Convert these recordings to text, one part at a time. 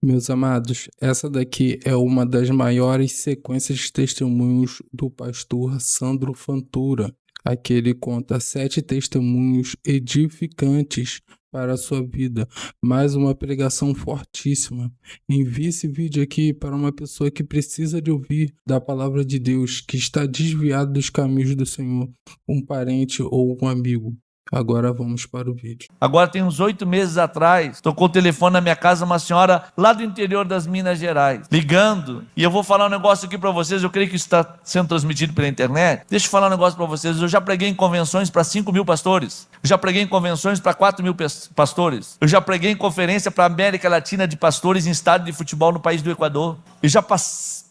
Meus amados, essa daqui é uma das maiores sequências de testemunhos do pastor Sandro Fantura. Aqui ele conta 7 testemunhos edificantes para a sua vida. Mais uma pregação fortíssima. Envie esse vídeo aqui para uma pessoa que precisa de ouvir da palavra de Deus, que está desviado dos caminhos do Senhor, um parente ou um amigo. Agora vamos para o vídeo. Agora tem uns 8 meses atrás, tocou o telefone na minha casa, uma senhora lá do interior das Minas Gerais, ligando, e eu vou falar um negócio aqui para vocês, eu creio que isso está sendo transmitido pela internet. Deixa eu falar um negócio para vocês, eu já preguei em convenções para 5.000 pastores, eu já preguei em convenções para 4.000 pastores, eu já preguei em conferência para a América Latina de pastores em estádio de futebol no país do Equador, eu já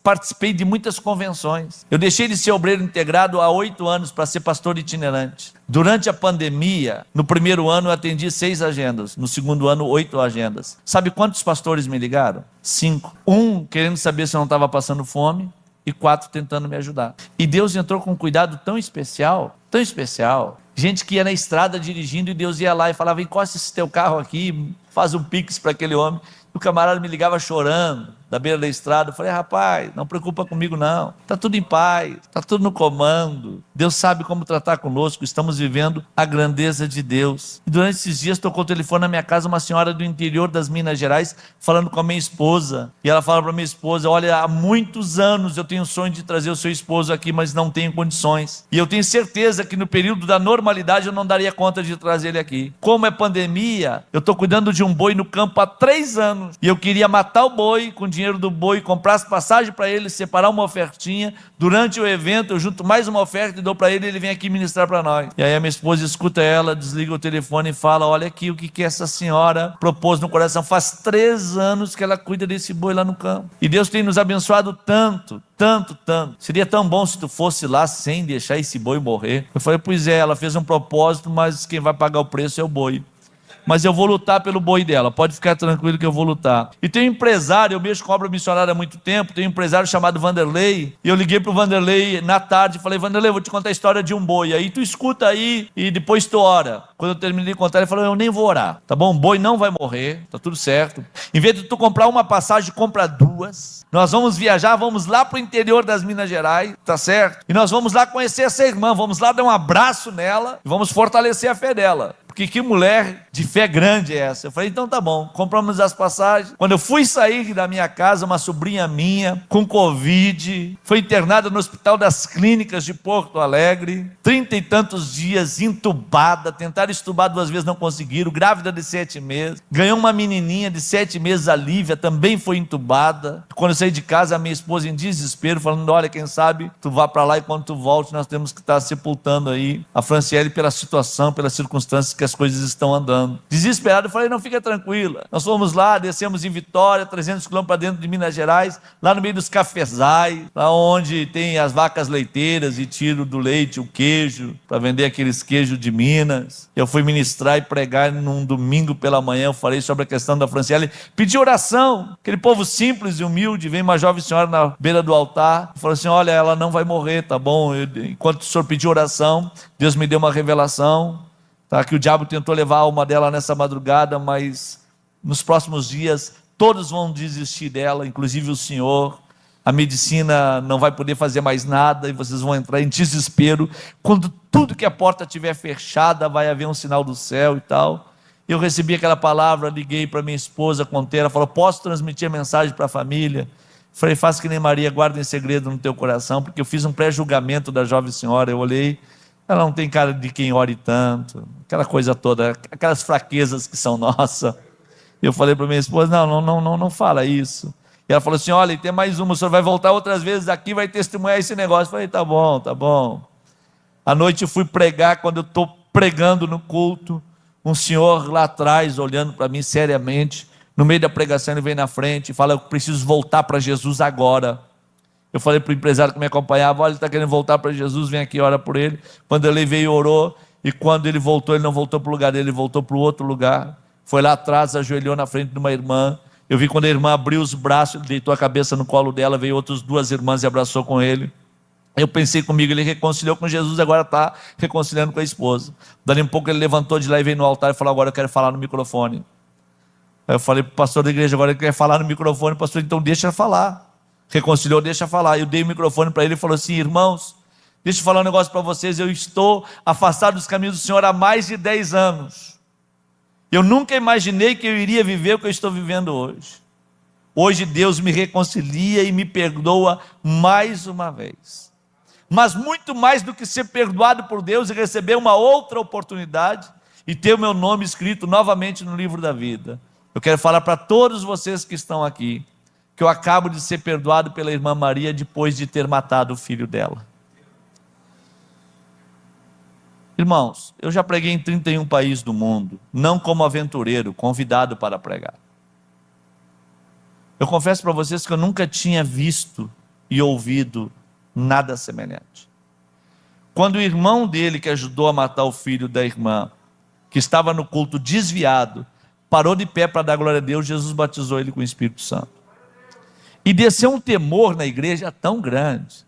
participei de muitas convenções. Eu deixei de ser obreiro integrado há 8 anos para ser pastor itinerante. Durante a pandemia, no primeiro ano eu atendi 6 agendas, no segundo ano 8 agendas. Sabe quantos pastores me ligaram? 5. 1 querendo saber se eu não estava passando fome e 4 tentando me ajudar. E Deus entrou com um cuidado tão especial, tão especial. Gente que ia na estrada dirigindo e Deus ia lá e falava: encosta esse teu carro aqui, faz um pix para aquele homem. E o camarada me ligava chorando da beira da estrada. Eu falei: rapaz, não preocupa comigo não, está tudo em paz, está tudo no comando, Deus sabe como tratar conosco, estamos vivendo a grandeza de Deus. E durante esses dias tocou o telefone na minha casa uma senhora do interior das Minas Gerais, falando com a minha esposa, e ela fala para minha esposa: olha, há muitos anos eu tenho o sonho de trazer o seu esposo aqui, mas não tenho condições, e eu tenho certeza que no período da normalidade eu não daria conta de trazer ele aqui. Como é pandemia, eu estou cuidando de um boi no campo há 3 anos, e eu queria matar o boi com o dinheiro do boi, comprar as passagens para ele, separar uma ofertinha, durante o evento eu junto mais uma oferta e dou para ele, ele vem aqui ministrar para nós. E aí a minha esposa escuta ela, desliga o telefone e fala: olha aqui o que essa senhora propôs no coração, faz 3 anos que ela cuida desse boi lá no campo, e Deus tem nos abençoado tanto, tanto, tanto, seria tão bom se tu fosse lá sem deixar esse boi morrer. Eu falei: pois é, ela fez um propósito, mas quem vai pagar o preço é o boi. Mas eu vou lutar pelo boi dela, pode ficar tranquilo que eu vou lutar. E tem um empresário, eu mexo com obra missionária há muito tempo, tem um empresário chamado Vanderlei, e eu liguei para o Vanderlei na tarde e falei: Vanderlei, vou te contar a história de um boi, aí tu escuta aí e depois tu ora. Quando eu terminei de contar, ele falou: eu nem vou orar, tá bom? O boi não vai morrer, tá tudo certo. Em vez de tu comprar uma passagem, compra 2. Nós vamos viajar, vamos lá para o interior das Minas Gerais, tá certo? E nós vamos lá conhecer essa irmã, vamos lá dar um abraço nela e vamos fortalecer a fé dela. Porque que mulher de fé grande é essa? Eu falei: então tá bom, compramos as passagens. Quando eu fui sair da minha casa, uma sobrinha minha, com Covid, foi internada no Hospital das Clínicas de Porto Alegre, 30 e tantos dias, entubada, tentaram entubar 2 vezes, não conseguiram, grávida de 7 meses, ganhou uma menininha de 7 meses, a Lívia, também foi entubada. Quando eu saí de casa, a minha esposa em desespero, falando: olha, quem sabe tu vá para lá e quando tu volte, nós temos que estar sepultando aí a Franciele pela situação, pelas circunstâncias que as coisas estão andando. Desesperado, eu falei: não, fica tranquila. Nós fomos lá, descemos em Vitória, 300 quilômetros para dentro de Minas Gerais, lá no meio dos cafezais, lá onde tem as vacas leiteiras e tiro do leite, o queijo, para vender aqueles queijos de Minas. Eu fui ministrar e pregar num domingo pela manhã, eu falei sobre a questão da Franciele, pedi oração, aquele povo simples e humilde, vem uma jovem senhora na beira do altar, e falou assim: olha, ela não vai morrer, tá bom? Enquanto o senhor pediu oração, Deus me deu uma revelação, que o diabo tentou levar a alma dela nessa madrugada, mas nos próximos dias todos vão desistir dela, inclusive o senhor. A medicina não vai poder fazer mais nada e vocês vão entrar em desespero. Quando tudo que a porta estiver fechada, vai haver um sinal do céu e tal. Eu recebi aquela palavra, liguei para minha esposa, contei, ela falou: posso transmitir a mensagem para a família? Falei: faça que nem Maria, guarda em segredo no teu coração, porque eu fiz um pré-julgamento da jovem senhora. Eu olhei, ela não tem cara de quem ore tanto, aquela coisa toda, aquelas fraquezas que são nossas. Eu falei para minha esposa: não fala isso. E ela falou assim: olha, e tem mais uma, o senhor vai voltar outras vezes aqui, vai testemunhar esse negócio. Eu falei: tá bom. À noite eu fui pregar, quando eu estou pregando no culto, um senhor lá atrás, olhando para mim seriamente, no meio da pregação ele vem na frente e fala: eu preciso voltar para Jesus agora. Eu falei para o empresário que me acompanhava: olha, ele está querendo voltar para Jesus, vem aqui, ora por ele. Quando ele veio, orou, e quando ele voltou, ele não voltou para o lugar dele, ele voltou para o outro lugar, foi lá atrás, ajoelhou na frente de uma irmã. Eu vi quando a irmã abriu os braços, ele deitou a cabeça no colo dela, veio outras 2 irmãs e abraçou com ele. Eu pensei comigo: ele reconciliou com Jesus, agora está reconciliando com a esposa. Dali um pouco ele levantou de lá e veio no altar e falou: agora eu quero falar no microfone. Aí eu falei para o pastor da igreja, agora ele quer falar no microfone, pastor, então deixa falar. Reconciliou, deixa falar. Eu dei o microfone para ele e falou assim: irmãos, deixa eu falar um negócio para vocês, eu estou afastado dos caminhos do Senhor há mais de 10 anos. Eu nunca imaginei que eu iria viver o que eu estou vivendo hoje. Hoje Deus me reconcilia e me perdoa mais uma vez. Mas muito mais do que ser perdoado por Deus e receber uma outra oportunidade e ter o meu nome escrito novamente no livro da vida, eu quero falar para todos vocês que estão aqui, que eu acabo de ser perdoado pela irmã Maria depois de ter matado o filho dela. Irmãos, eu já preguei em 31 países do mundo, não como aventureiro, convidado para pregar. Eu confesso para vocês que eu nunca tinha visto e ouvido nada semelhante. Quando o irmão dele, que ajudou a matar o filho da irmã, que estava no culto desviado, parou de pé para dar glória a Deus, Jesus batizou ele com o Espírito Santo. E desceu um temor na igreja tão grande,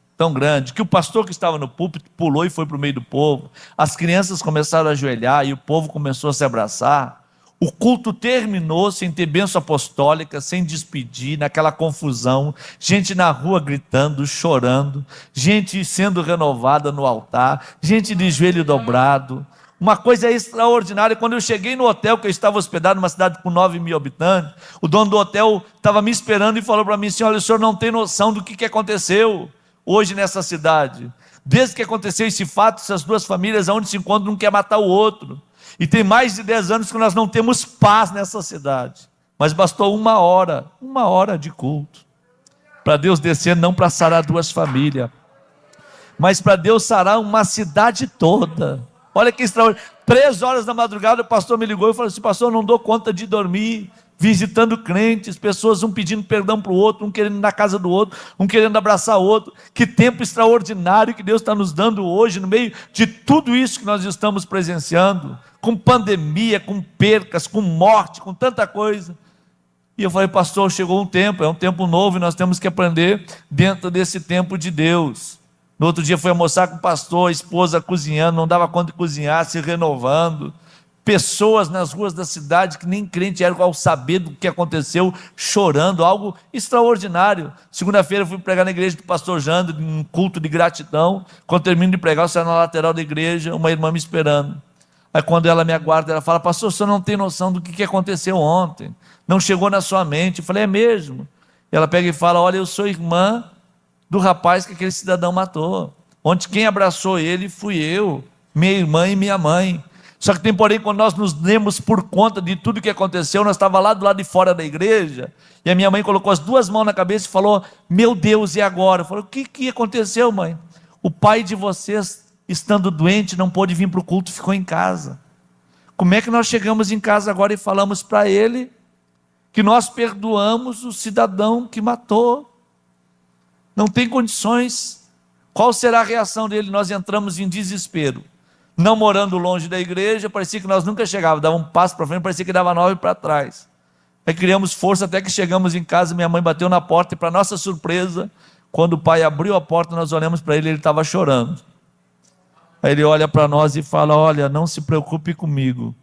que o pastor que estava no púlpito pulou e foi para o meio do povo. As crianças começaram a ajoelhar e o povo começou a se abraçar. O culto terminou sem ter bênção apostólica, sem despedir, naquela confusão, gente na rua gritando, chorando, gente sendo renovada no altar, gente de joelho dobrado. Uma coisa extraordinária. Quando eu cheguei no hotel, que eu estava hospedado numa cidade com 9.000 habitantes, o dono do hotel estava me esperando e falou para mim assim: olha, o senhor não tem noção do que aconteceu hoje nessa cidade. Desde que aconteceu esse fato, essas duas famílias, onde se encontram, um quer matar o outro. E tem mais de 10 anos que nós não temos paz nessa cidade. Mas bastou uma hora de culto, para Deus descer, não para sarar duas famílias, mas para Deus sarar uma cidade toda. Olha que extraordinário. 3 horas da madrugada, o pastor me ligou e falou assim: pastor, eu não dou conta de dormir, visitando crentes, pessoas, um pedindo perdão para o outro, um querendo ir na casa do outro, um querendo abraçar o outro. Que tempo extraordinário que Deus está nos dando hoje, no meio de tudo isso que nós estamos presenciando, com pandemia, com percas, com morte, com tanta coisa. E eu falei: pastor, chegou um tempo, é um tempo novo e nós temos que aprender dentro desse tempo de Deus. No outro dia fui almoçar com o pastor, a esposa cozinhando, não dava conta de cozinhar, se renovando. Pessoas nas ruas da cidade que nem crente eram, ao saber do que aconteceu, chorando, algo extraordinário. Segunda-feira eu fui pregar na igreja do pastor Jando, um culto de gratidão. Quando termino de pregar, eu saio na lateral da igreja, uma irmã me esperando. Aí quando ela me aguarda, ela fala: pastor, o senhor não tem noção do que aconteceu ontem, não chegou na sua mente. Eu falei: é mesmo? E ela pega e fala: olha, eu sou irmã do rapaz que aquele cidadão matou. Ontem quem abraçou ele fui eu, minha irmã e minha mãe. Só que tem, porém, quando nós nos demos por conta de tudo que aconteceu, nós estávamos lá do lado de fora da igreja, e a minha mãe colocou as 2 mãos na cabeça e falou: meu Deus, e agora? Eu falei: o que aconteceu, mãe? O pai de vocês, estando doente, não pôde vir para o culto, ficou em casa. Como é que nós chegamos em casa agora e falamos para ele que nós perdoamos o cidadão que matou? Não tem condições. Qual será a reação dele? Nós entramos em desespero. Não morando longe da igreja, parecia que nós nunca chegávamos, dava um passo para frente, parecia que dava 9 para trás. Aí criamos força até que chegamos em casa, minha mãe bateu na porta e, para nossa surpresa, quando o pai abriu a porta, nós olhamos para ele, ele estava chorando. Aí ele olha para nós e fala: olha, não se preocupe comigo,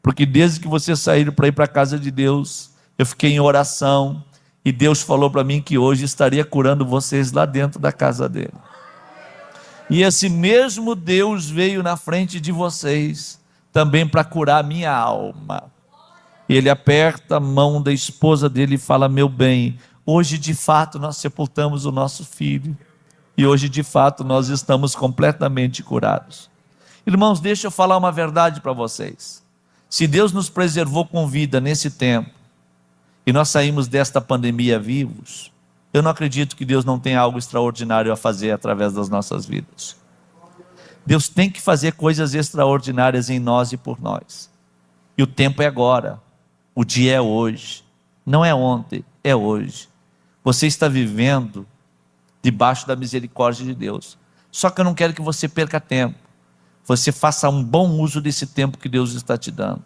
porque desde que vocês saíram para ir para a casa de Deus, eu fiquei em oração, e Deus falou para mim que hoje estaria curando vocês lá dentro da casa dele. E esse mesmo Deus veio na frente de vocês também para curar a minha alma. E ele aperta a mão da esposa dele e fala: meu bem, hoje de fato nós sepultamos o nosso filho, e hoje de fato nós estamos completamente curados. Irmãos, deixa eu falar uma verdade para vocês. Se Deus nos preservou com vida nesse tempo, e nós saímos desta pandemia vivos, eu não acredito que Deus não tenha algo extraordinário a fazer através das nossas vidas. Deus tem que fazer coisas extraordinárias em nós e por nós. E o tempo é agora. O dia é hoje. Não é ontem, é hoje. Você está vivendo debaixo da misericórdia de Deus. Só que eu não quero que você perca tempo. Você faça um bom uso desse tempo que Deus está te dando.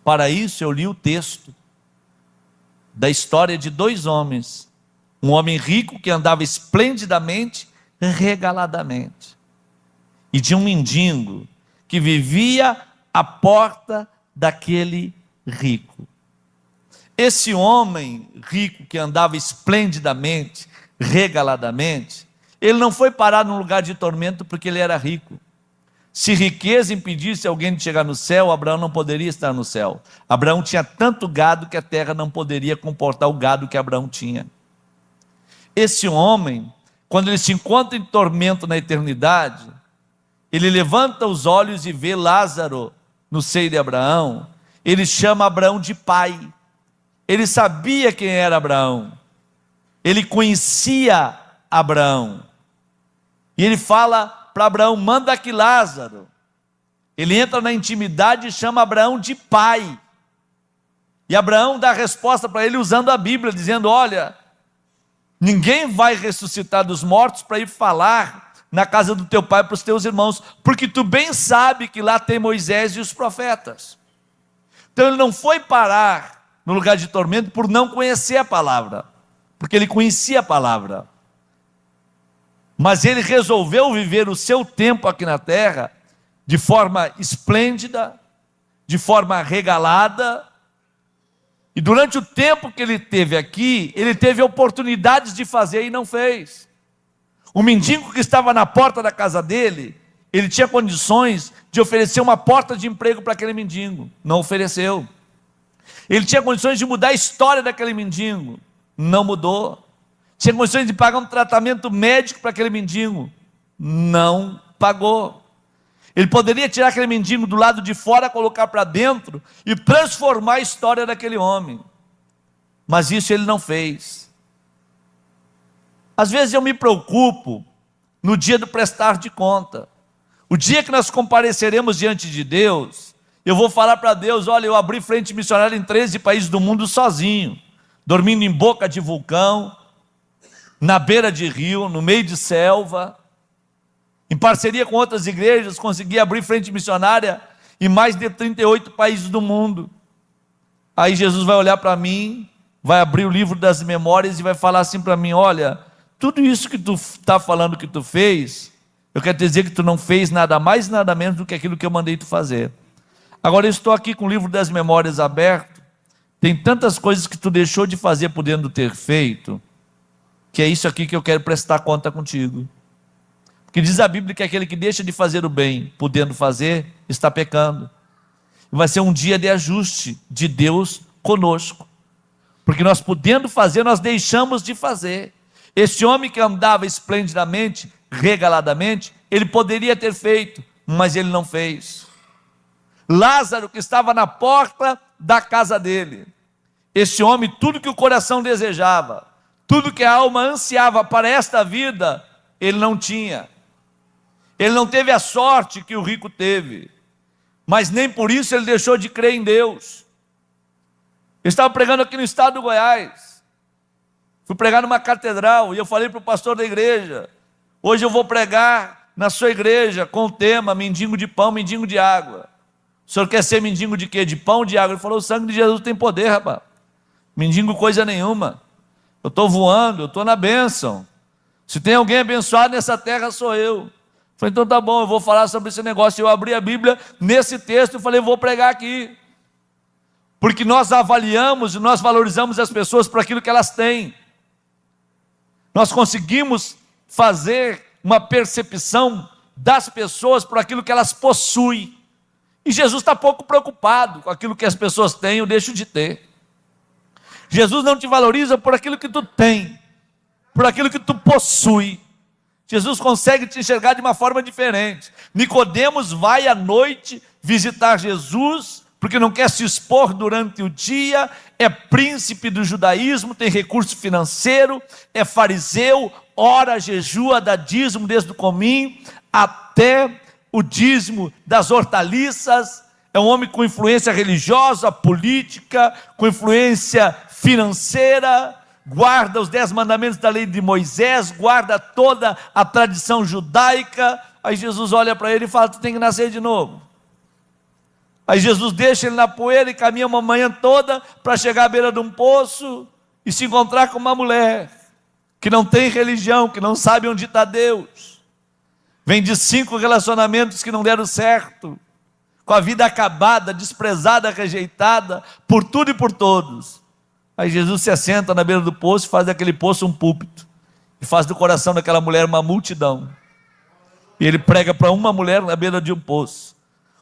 Para isso eu li o texto da história de 2 homens. Um homem rico que andava esplendidamente, regaladamente. E de um mendigo que vivia à porta daquele rico. Esse homem rico que andava esplendidamente, regaladamente, ele não foi parar num lugar de tormento porque ele era rico. Se riqueza impedisse alguém de chegar no céu, Abraão não poderia estar no céu. Abraão tinha tanto gado que a terra não poderia comportar o gado que Abraão tinha. Esse homem, quando ele se encontra em tormento na eternidade, ele levanta os olhos e vê Lázaro no seio de Abraão. Ele chama Abraão de pai. Ele sabia quem era Abraão. Ele conhecia Abraão. E ele fala para Abraão: manda aqui Lázaro. Ele entra na intimidade e chama Abraão de pai. E Abraão dá a resposta para ele usando a Bíblia, dizendo: olha, ninguém vai ressuscitar dos mortos para ir falar na casa do teu pai para os teus irmãos, porque tu bem sabe que lá tem Moisés e os profetas. Então ele não foi parar no lugar de tormento por não conhecer a palavra, porque ele conhecia a palavra. Mas ele resolveu viver o seu tempo aqui na terra de forma esplêndida, de forma regalada. E durante o tempo que ele teve aqui, ele teve oportunidades de fazer e não fez. O mendigo que estava na porta da casa dele, ele tinha condições de oferecer uma porta de emprego para aquele mendigo, não ofereceu. Ele tinha condições de mudar a história daquele mendigo, não mudou. Tinha condições de pagar um tratamento médico para aquele mendigo, não pagou. Ele poderia tirar aquele mendigo do lado de fora, colocar para dentro e transformar a história daquele homem, mas isso ele não fez. Às vezes eu me preocupo no dia do prestar de conta. O dia que nós compareceremos diante de Deus, eu vou falar para Deus: olha, eu abri frente missionária em 13 países do mundo sozinho, dormindo em boca de vulcão, na beira de rio, no meio de selva, em parceria com outras igrejas, consegui abrir frente missionária em mais de 38 países do mundo. Aí Jesus vai olhar para mim, vai abrir o livro das memórias e vai falar assim para mim: olha, tudo isso que tu está falando que tu fez, eu quero te dizer que tu não fez nada mais e nada menos do que aquilo que eu mandei tu fazer. Agora eu estou aqui com o livro das memórias aberto, tem tantas coisas que tu deixou de fazer podendo ter feito, que é isso aqui que eu quero prestar conta contigo. Porque diz a Bíblia que aquele que deixa de fazer o bem, podendo fazer, está pecando. Vai ser um dia de ajuste de Deus conosco. Porque nós podendo fazer, nós deixamos de fazer. Esse homem que andava esplendidamente, regaladamente, ele poderia ter feito, mas ele não fez. Lázaro, que estava na porta da casa dele. Esse homem, tudo que o coração desejava, tudo que a alma ansiava para esta vida, ele não tinha. Ele não teve a sorte que o rico teve, mas nem por isso ele deixou de crer em Deus. Eu estava pregando aqui no estado do Goiás, fui pregar numa catedral, e eu falei para o pastor da igreja: hoje eu vou pregar na sua igreja com o tema mendigo de pão, mendigo de água. O senhor quer ser mendigo de quê? De pão, de água? Ele falou: o sangue de Jesus tem poder, rapaz. Mendigo coisa nenhuma. Eu estou voando, eu estou na bênção. Se tem alguém abençoado nessa terra, sou eu. Falei: então tá bom, eu vou falar sobre esse negócio. Eu abri a Bíblia nesse texto e falei: vou pregar aqui. Porque nós avaliamos e nós valorizamos as pessoas por aquilo que elas têm. Nós conseguimos fazer uma percepção das pessoas por aquilo que elas possuem. E Jesus está pouco preocupado com aquilo que as pessoas têm ou deixam de ter. Jesus não te valoriza por aquilo que tu tem, por aquilo que tu possui. Jesus consegue te enxergar de uma forma diferente. Nicodemos vai à noite visitar Jesus, porque não quer se expor durante o dia, é príncipe do judaísmo, tem recurso financeiro, é fariseu, ora, jejua, dá dízimo desde o cominho até o dízimo das hortaliças. É um homem com influência religiosa, política, com influência financeira, guarda os 10 mandamentos da lei de Moisés, guarda toda a tradição judaica. Aí Jesus olha para ele e fala: tu tem que nascer de novo. Aí Jesus deixa ele na poeira e caminha uma manhã toda para chegar à beira de um poço e se encontrar com uma mulher que não tem religião, que não sabe onde está Deus. Vem de 5 relacionamentos que não deram certo, com a vida acabada, desprezada, rejeitada por tudo e por todos. Aí Jesus se assenta na beira do poço e faz daquele poço um púlpito. E faz do coração daquela mulher uma multidão. E ele prega para uma mulher na beira de um poço.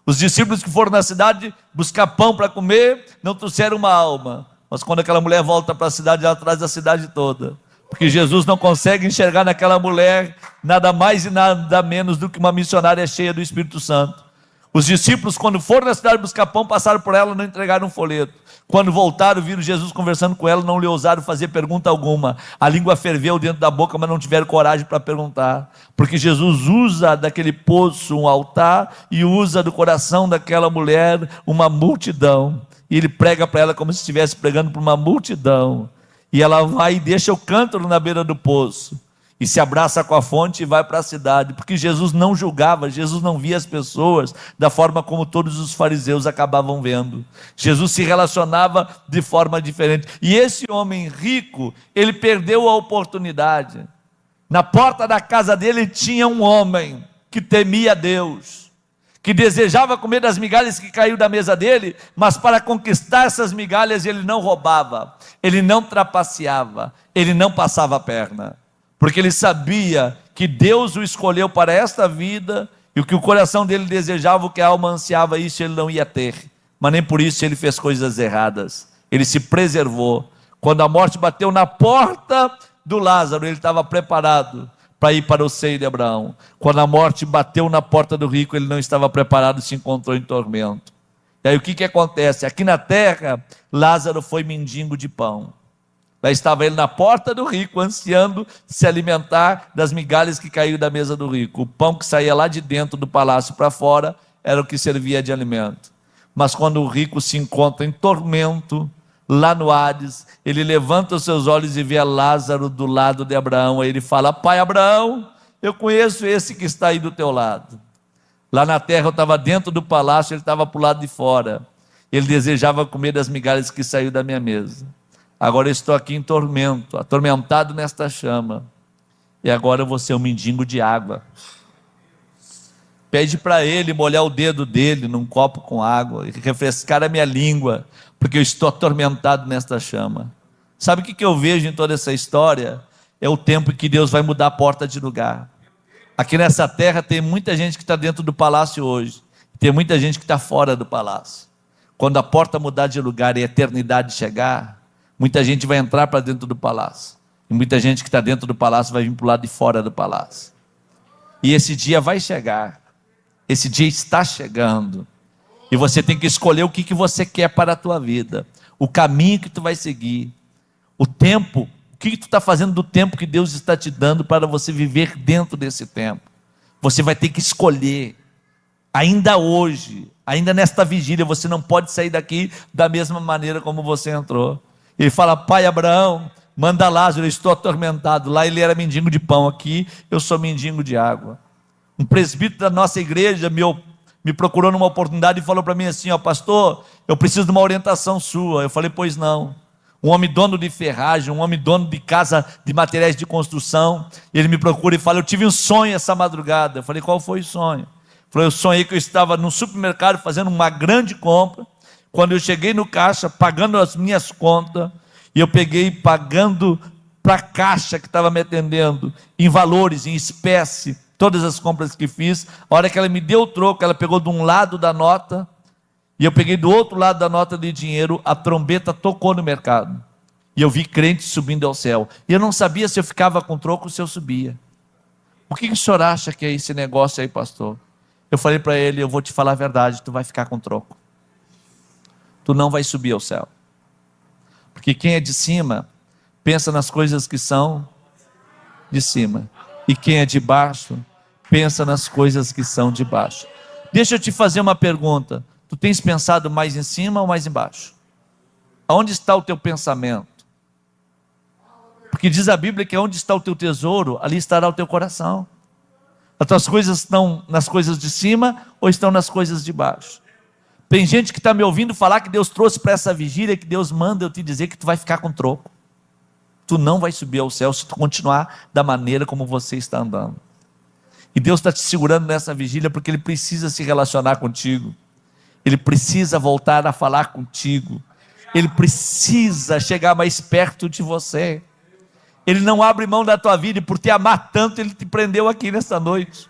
Os discípulos que foram na cidade buscar pão para comer, não trouxeram uma alma. Mas quando aquela mulher volta para a cidade, ela traz a cidade toda. Porque Jesus não consegue enxergar naquela mulher nada mais e nada menos do que uma missionária cheia do Espírito Santo. Os discípulos, quando foram na cidade buscar pão, passaram por ela e não entregaram um folheto. Quando voltaram, viram Jesus conversando com ela, não lhe ousaram fazer pergunta alguma. A língua ferveu dentro da boca, mas não tiveram coragem para perguntar. Porque Jesus usa daquele poço um altar e usa do coração daquela mulher uma multidão. E ele prega para ela como se estivesse pregando para uma multidão. E ela vai e deixa o cântaro na beira do poço. E se abraça com a fonte e vai para a cidade. Porque Jesus não julgava, Jesus não via as pessoas da forma como todos os fariseus acabavam vendo. Jesus se relacionava de forma diferente. E esse homem rico, ele perdeu a oportunidade. Na porta da casa dele tinha um homem que temia Deus, que desejava comer das migalhas que caiu da mesa dele, mas para conquistar essas migalhas ele não roubava, ele não trapaceava, ele não passava a perna, porque ele sabia que Deus o escolheu para esta vida, e o que o coração dele desejava, o que a alma ansiava, isso ele não ia ter, mas nem por isso ele fez coisas erradas, ele se preservou. Quando a morte bateu na porta do Lázaro, ele estava preparado para ir para o seio de Abraão. Quando a morte bateu na porta do rico, ele não estava preparado e se encontrou em tormento. E aí o que acontece? Aqui na terra, Lázaro foi mendigo de pão. Lá estava ele na porta do rico, ansiando se alimentar das migalhas que caíram da mesa do rico. O pão que saía lá de dentro do palácio para fora era o que servia de alimento. Mas quando o rico se encontra em tormento, lá no Hades, ele levanta os seus olhos e vê Lázaro do lado de Abraão. Aí ele fala: pai Abraão, eu conheço esse que está aí do teu lado. Lá na terra eu estava dentro do palácio, ele estava para o lado de fora. Ele desejava comer das migalhas que saiu da minha mesa. Agora eu estou aqui em tormento, atormentado nesta chama. E agora eu vou ser um mendigo de água. Pede para ele molhar o dedo dele num copo com água e refrescar a minha língua, porque eu estou atormentado nesta chama. Sabe o que eu vejo em toda essa história? É o tempo em que Deus vai mudar a porta de lugar. Aqui nessa terra tem muita gente que está dentro do palácio hoje, tem muita gente que está fora do palácio. Quando a porta mudar de lugar e a eternidade chegar, muita gente vai entrar para dentro do palácio, e muita gente que está dentro do palácio vai vir para o lado de fora do palácio. E esse dia vai chegar. Esse dia está chegando, e você tem que escolher o que você quer para a tua vida, o caminho que tu vai seguir, o tempo, o que tu está fazendo do tempo que Deus está te dando para você viver dentro desse tempo. Você vai ter que escolher, ainda hoje, ainda nesta vigília, você não pode sair daqui da mesma maneira como você entrou. Ele fala: pai Abraão, manda Lázaro, eu estou atormentado. Lá ele era mendigo de pão, aqui eu sou mendigo de água. Um presbítero da nossa igreja me procurou numa oportunidade e falou para mim assim: ó, pastor, eu preciso de uma orientação sua. Eu falei: pois não. Um homem dono de ferragem, um homem dono de casa de materiais de construção, ele me procura e fala: eu tive um sonho essa madrugada. Eu falei: qual foi o sonho? Ele falou: eu sonhei que eu estava no supermercado fazendo uma grande compra. Quando eu cheguei no caixa, pagando as minhas contas, e eu peguei pagando para a caixa que estava me atendendo, em valores, em espécie, todas as compras que fiz. A hora que ela me deu o troco, ela pegou de um lado da nota, e eu peguei do outro lado da nota de dinheiro, a trombeta tocou no mercado, e eu vi crentes subindo ao céu, e eu não sabia se eu ficava com troco ou se eu subia. O que o senhor acha que é esse negócio aí, pastor? Eu falei para ele: eu vou te falar a verdade, tu vai ficar com troco, tu não vai subir ao céu, porque quem é de cima, pensa nas coisas que são de cima, e quem é de baixo, pensa nas coisas que são de baixo. Deixa eu te fazer uma pergunta: tu tens pensado mais em cima ou mais embaixo? Aonde está o teu pensamento? Porque diz a Bíblia que onde está o teu tesouro, ali estará o teu coração. As tuas coisas estão nas coisas de cima ou estão nas coisas de baixo? Tem gente que está me ouvindo falar que Deus trouxe para essa vigília, que Deus manda eu te dizer que tu vai ficar com troco. Tu não vai subir ao céu se tu continuar da maneira como você está andando. E Deus está te segurando nessa vigília porque Ele precisa se relacionar contigo. Ele precisa voltar a falar contigo. Ele precisa chegar mais perto de você. Ele não abre mão da tua vida, e por te amar tanto, Ele te prendeu aqui nesta noite.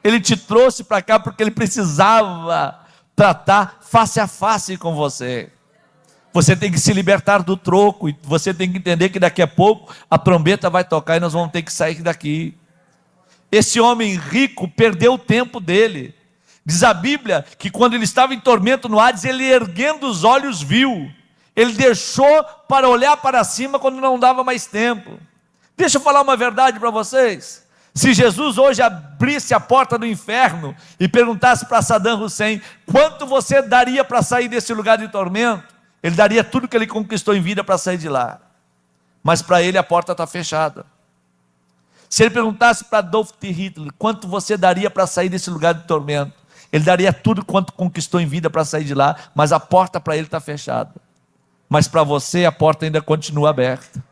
Ele te trouxe para cá porque Ele precisava tratar face a face com você. Você tem que se libertar do troco, e você tem que entender que daqui a pouco a trombeta vai tocar e nós vamos ter que sair daqui. Esse homem rico perdeu o tempo dele. Diz a Bíblia que quando ele estava em tormento no Hades, ele erguendo os olhos viu. Ele deixou para olhar para cima quando não dava mais tempo. Deixa eu falar uma verdade para vocês. Se Jesus hoje abrisse a porta do inferno e perguntasse para Saddam Hussein: quanto você daria para sair desse lugar de tormento? Ele daria tudo que ele conquistou em vida para sair de lá. Mas para ele a porta está fechada. Se ele perguntasse para Adolf Hitler: quanto você daria para sair desse lugar de tormento? Ele daria tudo quanto conquistou em vida para sair de lá, mas a porta para ele está fechada. Mas para você a porta ainda continua aberta.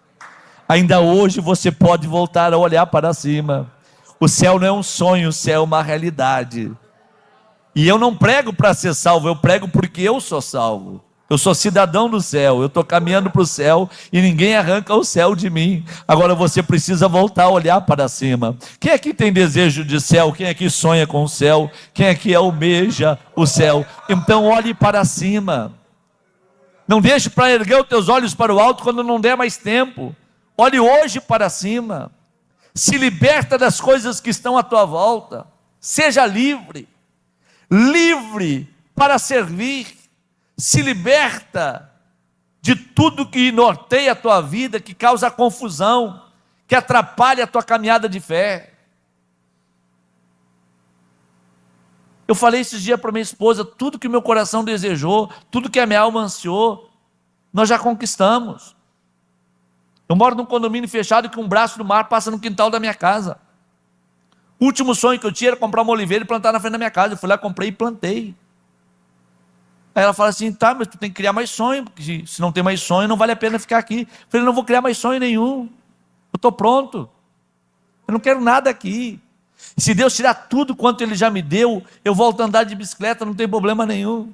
Ainda hoje você pode voltar a olhar para cima. O céu não é um sonho, o céu é uma realidade. E eu não prego para ser salvo, eu prego porque eu sou salvo. Eu sou cidadão do céu, eu estou caminhando para o céu e ninguém arranca o céu de mim. Agora você precisa voltar a olhar para cima. Quem aqui tem desejo de céu? Quem aqui sonha com o céu? Quem aqui almeja o céu? Então olhe para cima. Não deixe para erguer os teus olhos para o alto quando não der mais tempo. Olhe hoje para cima. Se liberta das coisas que estão à tua volta. Seja livre. Livre para servir. Se liberta de tudo que norteia a tua vida, que causa confusão, que atrapalha a tua caminhada de fé. Eu falei esses dias para minha esposa: tudo que meu coração desejou, tudo que a minha alma ansiou, nós já conquistamos. Eu moro num condomínio fechado que um braço do mar passa no quintal da minha casa. O último sonho que eu tinha era comprar uma oliveira e plantar na frente da minha casa. Eu fui lá, comprei e plantei. Aí ela fala assim: tá, mas tu tem que criar mais sonho, porque se não tem mais sonho, não vale a pena ficar aqui. Eu falei: não vou criar mais sonho nenhum. Eu estou pronto. Eu não quero nada aqui. Se Deus tirar tudo quanto Ele já me deu, eu volto a andar de bicicleta, não tem problema nenhum.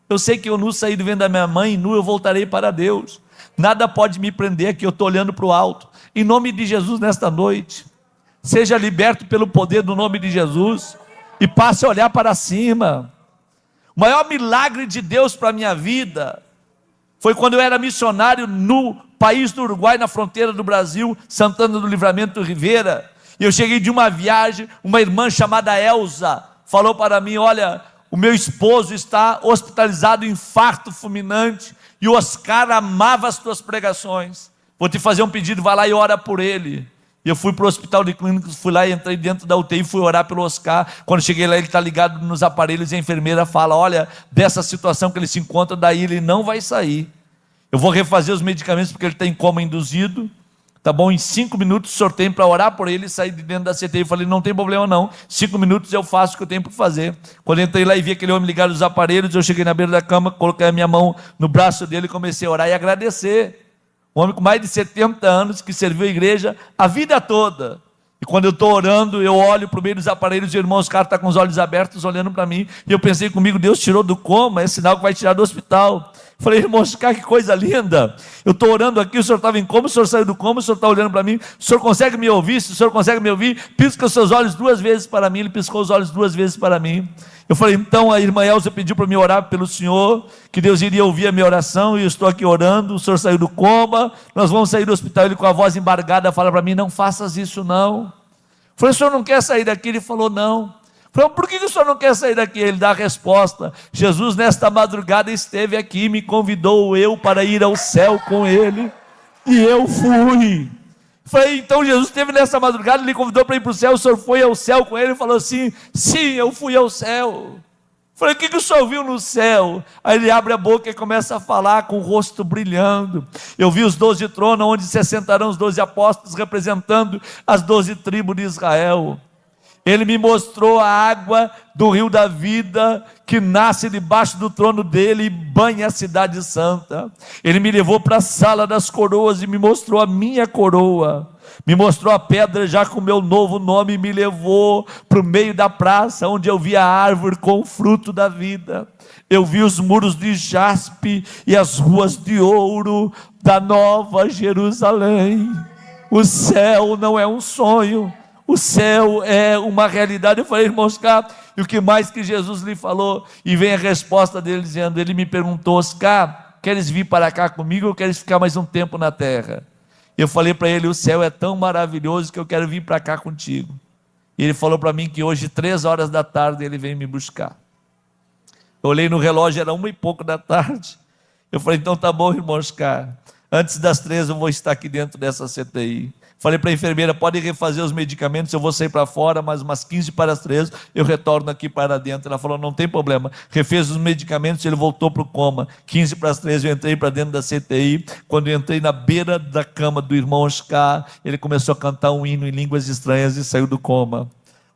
Eu sei que eu nu saí do ventre da minha mãe, nu eu voltarei para Deus. Nada pode me prender aqui, eu estou olhando para o alto. Em nome de Jesus, nesta noite, seja liberto pelo poder do nome de Jesus e passe a olhar para cima. O maior milagre de Deus para a minha vida foi quando eu era missionário no país do Uruguai, na fronteira do Brasil, Santana do Livramento Rivera. E eu cheguei de uma viagem, uma irmã chamada Elza falou para mim: olha, o meu esposo está hospitalizado, infarto fulminante, e o Oscar amava as tuas pregações. Vou te fazer um pedido, vai lá e ora por ele. E eu fui para o hospital de clínicos, fui lá e entrei dentro da UTI e fui orar pelo Oscar. Quando cheguei lá, ele está ligado nos aparelhos e a enfermeira fala: olha, dessa situação que ele se encontra, daí ele não vai sair. Eu vou refazer os medicamentos porque ele está em coma induzido. Tá bom, em 5 minutos o senhor tem para orar por ele e sair de dentro da CTI. Eu falei: não tem problema não, 5 minutos eu faço o que eu tenho para fazer. Quando eu entrei lá e vi aquele homem ligado nos aparelhos, eu cheguei na beira da cama, coloquei a minha mão no braço dele e comecei a orar e agradecer. Um homem com mais de 70 anos, que serviu a igreja a vida toda. E quando eu estou orando, eu olho para o meio dos aparelhos e o irmão Oscar está com os olhos abertos olhando para mim. E eu pensei comigo: Deus tirou do coma, é sinal que vai tirar do hospital. Falei: irmão Oscar, que coisa linda. Eu estou orando aqui, o senhor estava em coma, o senhor saiu do coma, o senhor está olhando para mim. O senhor consegue me ouvir? Se o senhor consegue me ouvir, pisca os seus olhos 2 vezes para mim. Ele piscou os olhos 2 vezes para mim. Eu falei: então a irmã Elza pediu para me orar pelo senhor, que Deus iria ouvir a minha oração, e eu estou aqui orando. O senhor saiu do coma, nós vamos sair do hospital. Ele com a voz embargada fala para mim: não faças isso não. Eu falei: o senhor não quer sair daqui? Ele falou: não. Eu falei: por que o senhor não quer sair daqui? Ele dá a resposta: Jesus nesta madrugada esteve aqui, me convidou eu para ir ao céu com ele, e eu fui. Falei: então Jesus esteve nessa madrugada, ele convidou para ir para o céu, o senhor foi ao céu com ele? Ele falou assim: sim, eu fui ao céu. Falei: o que o senhor viu no céu? Aí ele abre a boca e começa a falar com o rosto brilhando. Eu vi os 12 tronos, onde se assentarão os 12 apóstolos, representando as 12 tribos de Israel. Ele me mostrou a água do rio da vida, que nasce debaixo do trono dele e banha a cidade santa. Ele me levou para a sala das coroas e me mostrou a minha coroa. Me mostrou a pedra já com o meu novo nome e me levou para o meio da praça, onde eu vi a árvore com o fruto da vida. Eu vi os muros de jaspe e as ruas de ouro da Nova Jerusalém. O céu não é um sonho, o céu é uma realidade. Eu falei, irmão Oscar, e o que mais que Jesus lhe falou? E vem a resposta dele dizendo, ele me perguntou, Oscar, queres vir para cá comigo ou queres ficar mais um tempo na terra? Eu falei para ele, o céu é tão maravilhoso que eu quero vir para cá contigo. E ele falou para mim que hoje, 3 horas da tarde, ele vem me buscar. Eu olhei no relógio, era 1 e pouco da tarde. Eu falei, então tá bom, irmão Oscar, antes das 3 eu vou estar aqui dentro dessa CTI. Falei para a enfermeira, pode refazer os medicamentos, eu vou sair para fora, mas umas 15 para as 3 eu retorno aqui para dentro. Ela falou, não tem problema. Refez os medicamentos e ele voltou para o coma. 15 para as 3 eu entrei para dentro da CTI. Quando eu entrei na beira da cama do irmão Oscar, ele começou a cantar um hino em línguas estranhas e saiu do coma,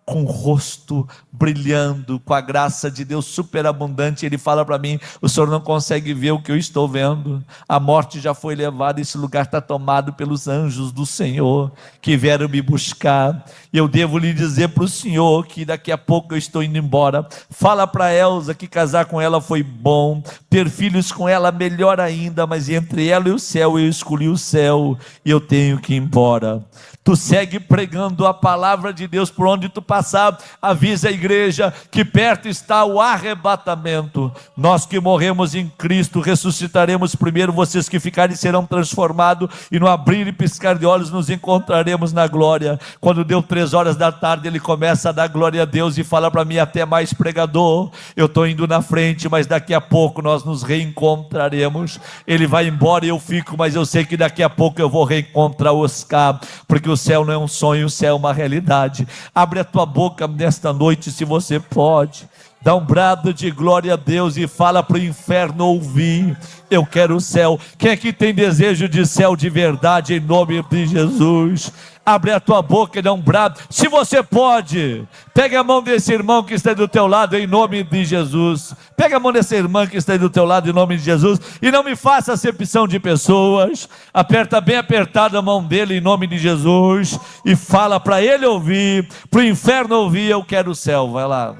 com o rosto brilhando, com a graça de Deus superabundante. Ele fala para mim, o senhor não consegue ver o que eu estou vendo, a morte já foi levada, esse lugar está tomado pelos anjos do Senhor, que vieram me buscar, e eu devo lhe dizer para o senhor, que daqui a pouco eu estou indo embora. Fala para Elza que casar com ela foi bom, ter filhos com ela melhor ainda, mas entre ela e o céu, eu escolhi o céu, e eu tenho que ir embora. Tu segue pregando a palavra de Deus por onde tu passar, avisa a igreja que perto está o arrebatamento. Nós que morremos em Cristo ressuscitaremos primeiro, vocês que ficarem serão transformados, e no abrir e piscar de olhos nos encontraremos na glória. Quando deu 3 horas da tarde, ele começa a dar glória a Deus e fala para mim, até mais pregador, eu estou indo na frente, mas daqui a pouco nós nos reencontraremos. Ele vai embora e eu fico, mas eu sei que daqui a pouco eu vou reencontrar o Oscar, porque o céu não é um sonho, o céu é uma realidade. Abre a tua boca nesta noite, se você pode, dá um brado de glória a Deus e fala para o inferno ouvir, eu quero o céu. Quem aqui tem desejo de céu de verdade, em nome de Jesus? Abre a tua boca e dá um brado, se você pode. Pega a mão desse irmão que está aí do teu lado, em nome de Jesus. Pega a mão dessa irmã que está aí do teu lado, em nome de Jesus. E não me faça acepção de pessoas. Aperta bem apertada a mão dele, em nome de Jesus, e fala para ele ouvir, para o inferno ouvir, eu quero o céu. Vai lá.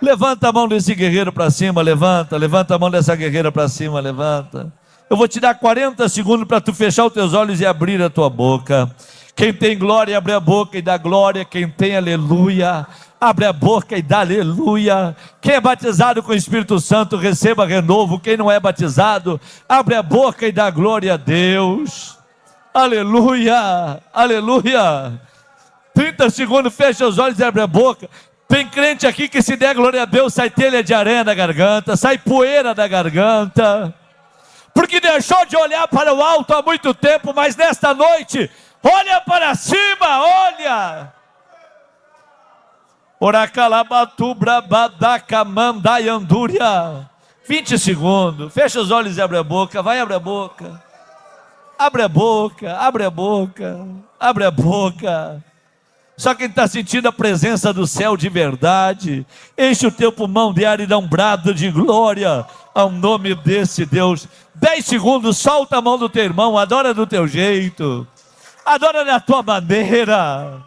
Levanta a mão desse guerreiro para cima, levanta a mão dessa guerreira para cima, levanta. Eu vou te dar 40 segundos para tu fechar os teus olhos e abrir a tua boca. Quem tem glória, abre a boca e dá glória. Quem tem aleluia, abre a boca e dá aleluia. Quem é batizado com o Espírito Santo, receba renovo. Quem não é batizado, abre a boca e dá glória a Deus. Aleluia, aleluia. 30 segundos, fecha os olhos e abre a boca. Tem crente aqui que se der glória a Deus, sai telha de aranha da garganta, sai poeira da garganta, porque deixou de olhar para o alto há muito tempo, mas nesta noite, olha para cima, olha. Oracalabatu brabadaca mandaiandúria. 20 segundos, fecha os olhos e abre a boca, vai, abre a boca. Abre a boca, abre a boca, abre a boca. Só quem está sentindo a presença do céu de verdade, enche o teu pulmão de ar e dá um brado de glória ao nome desse Deus. 10 segundos, solta a mão do teu irmão, adora do teu jeito, adora da tua maneira,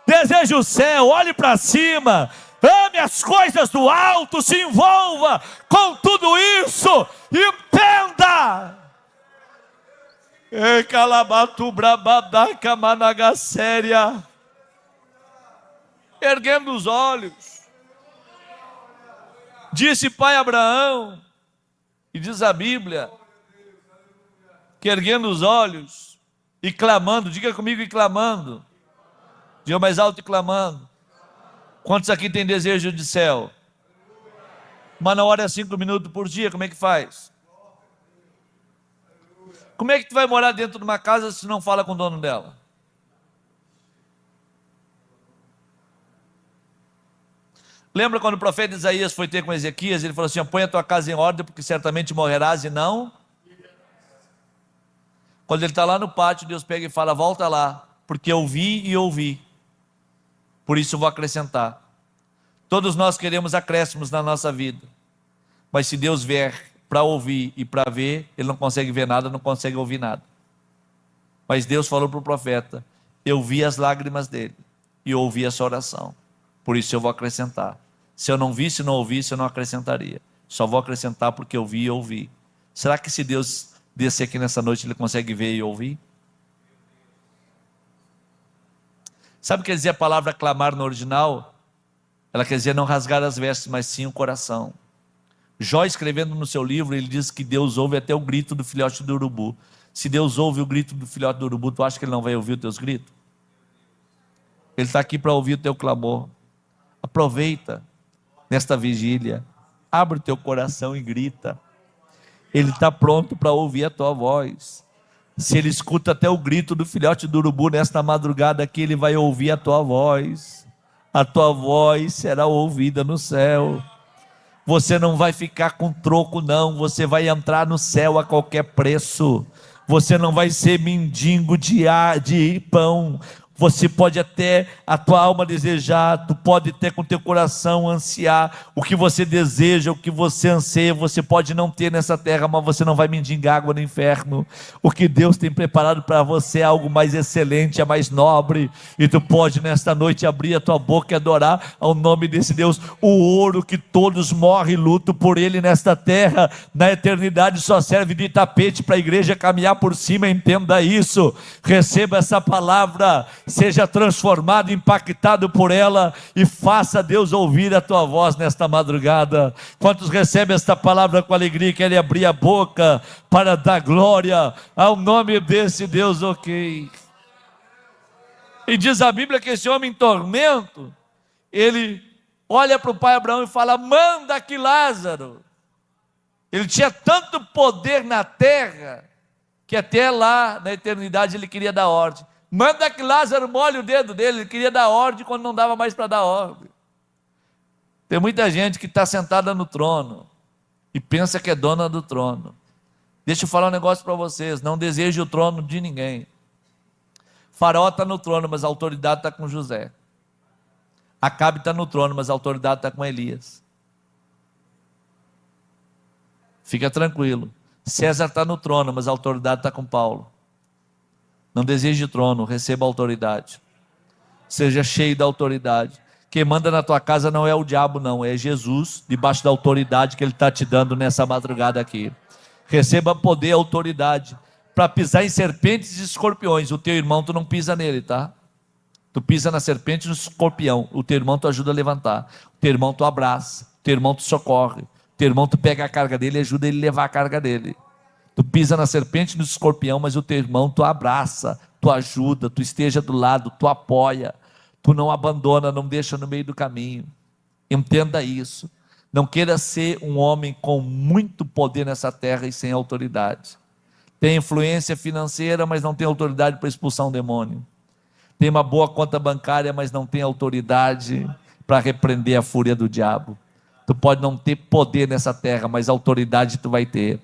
deseja o céu, olhe para cima, ame as coisas do alto, se envolva com tudo isso e entenda. Calabatu brabadaca managaséria. Erguendo os olhos, disse pai Abraão, e diz a Bíblia, que erguendo os olhos e clamando, diga comigo, e clamando, diga mais alto, e clamando. Quantos aqui tem desejo de céu? Mas na hora é 5 minutos por dia, como é que faz? Como é que tu vai morar dentro de uma casa se não fala com o dono dela? Lembra quando o profeta Isaías foi ter com Ezequias, ele falou assim, põe a tua casa em ordem, porque certamente morrerás e não. Quando ele está lá no pátio, Deus pega e fala, volta lá, porque eu vi e ouvi, por isso eu vou acrescentar. Todos nós queremos acréscimos na nossa vida, mas se Deus vier para ouvir e para ver, ele não consegue ver nada, não consegue ouvir nada. Mas Deus falou para o profeta: eu vi as lágrimas dele e ouvi a sua oração, por isso eu vou acrescentar. Se eu não visse e não ouvisse, eu não acrescentaria. Só vou acrescentar porque eu vi e ouvi. Será que se Deus descer aqui nessa noite, Ele consegue ver e ouvir? Sabe o que quer dizer a palavra clamar no original? Ela quer dizer não rasgar as vestes, mas sim o coração. Jó, escrevendo no seu livro, ele diz que Deus ouve até o grito do filhote do urubu. Se Deus ouve o grito do filhote do urubu, tu acha que Ele não vai ouvir os teus gritos? Ele está aqui para ouvir o teu clamor. Aproveita nesta vigília, abre o teu coração e grita. Ele está pronto para ouvir a tua voz. Se Ele escuta até o grito do filhote do urubu nesta madrugada aqui, Ele vai ouvir a tua voz. A tua voz será ouvida no céu. Você não vai ficar com troco não, você vai entrar no céu a qualquer preço. Você não vai ser mendigo de pão. Você pode até, a tua alma desejar, tu pode ter com teu coração ansiar o que você deseja, o que você anseia, você pode não ter nessa terra, mas você não vai mendigar água no inferno. O que Deus tem preparado para você é algo mais excelente, é mais nobre, e tu pode nesta noite abrir a tua boca e adorar ao nome desse Deus. O ouro que todos morrem e lutam por ele nesta terra, na eternidade só serve de tapete para a igreja caminhar por cima. Entenda isso, receba essa palavra, seja transformado, impactado por ela e faça Deus ouvir a tua voz nesta madrugada. Quantos recebem esta palavra com alegria, querem abrir a boca para dar glória ao nome desse Deus, ok? E diz a Bíblia que esse homem em tormento, ele olha para o pai Abraão e fala: manda que Lázaro. Ele tinha tanto poder na terra, que até lá na eternidade ele queria dar ordem. Manda que Lázaro molhe o dedo dele. Ele queria dar ordem quando não dava mais para dar ordem. Tem muita gente que está sentada no trono e pensa que é dona do trono. Deixa eu falar um negócio para vocês: não deseje o trono de ninguém. Faraó está no trono, mas a autoridade está com José. Acabe está no trono, mas a autoridade está com Elias. Fica tranquilo. César está no trono, mas a autoridade está com Paulo. Não deseje o trono, receba a autoridade. Seja cheio da autoridade. Quem manda na tua casa não é o diabo não, é Jesus, debaixo da autoridade que Ele está te dando nessa madrugada aqui. Receba poder e autoridade para pisar em serpentes e escorpiões. O teu irmão, tu não pisa nele, tá? Tu pisa na serpente e no escorpião. O teu irmão tu ajuda a levantar. O teu irmão tu abraça. O teu irmão tu socorre. O teu irmão tu pega a carga dele e ajuda ele a levar a carga dele. Tu pisa na serpente e no escorpião, mas o teu irmão tu abraça, tu ajuda, tu esteja do lado, tu apoia, tu não abandona, não deixa no meio do caminho. Entenda isso. Não queira ser um homem com muito poder nessa terra e sem autoridade. Tem influência financeira, mas não tem autoridade para expulsar um demônio. Tem uma boa conta bancária, mas não tem autoridade para repreender a fúria do diabo. Tu pode não ter poder nessa terra, mas autoridade tu vai ter.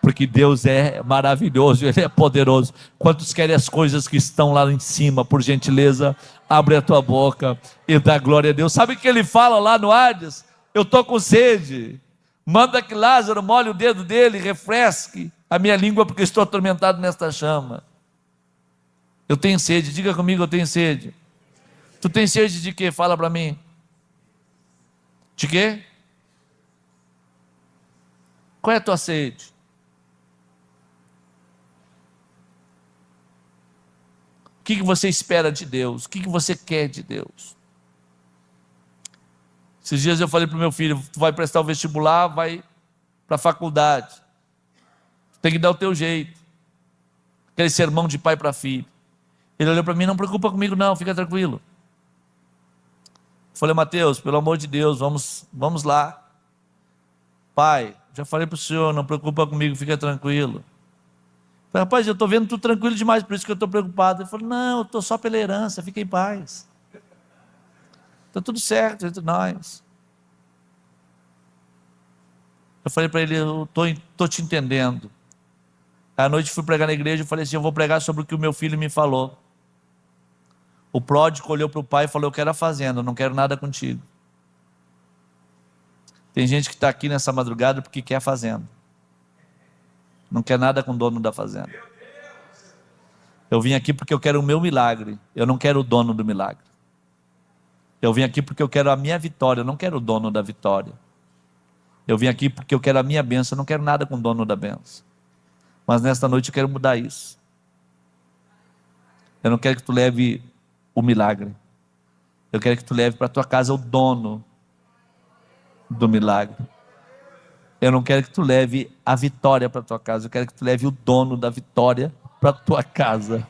Porque Deus é maravilhoso, Ele é poderoso. Quantos querem as coisas que estão lá em cima? Por gentileza, abre a tua boca e dá glória a Deus. Sabe o que ele fala lá no Hades? Eu estou com sede. Manda que Lázaro molhe o dedo dele e refresque a minha língua, porque estou atormentado nesta chama. Eu tenho sede, diga comigo, eu tenho sede. Tu tens sede de quê? Fala para mim. De quê? Qual é a tua sede? O que você espera de Deus? O que você quer de Deus? Esses dias eu falei para o meu filho: tu vai prestar o vestibular, vai para a faculdade, tem que dar o teu jeito. Aquele sermão de pai para filho. Ele olhou para mim: não preocupa comigo não, fica tranquilo. Eu falei: Mateus, pelo amor de Deus, vamos lá. Pai, já falei para o senhor, não preocupa comigo, fica tranquilo. Eu falei: rapaz, eu estou vendo tudo tranquilo demais, por isso que eu estou preocupado. Ele falou: não, eu estou só pela herança, fica em paz. Está tudo certo entre nós. Eu falei para ele: eu estou te entendendo. À noite fui pregar na igreja e falei assim: eu vou pregar sobre o que o meu filho me falou. O pródigo olhou para o pai e falou: eu quero a fazenda, eu não quero nada contigo. Tem gente que está aqui nessa madrugada porque quer a fazenda. Não quer nada com o dono da fazenda. Eu vim aqui porque eu quero o meu milagre, eu não quero o dono do milagre. Eu vim aqui porque eu quero a minha vitória, eu não quero o dono da vitória. Eu vim aqui porque eu quero a minha bênção, eu não quero nada com o dono da bênção. Mas nesta noite eu quero mudar isso. Eu não quero que tu leve o milagre. Eu quero que tu leve para a tua casa o dono do milagre. Eu não quero que tu leve a vitória para a tua casa. Eu quero que tu leve o dono da vitória para a tua casa.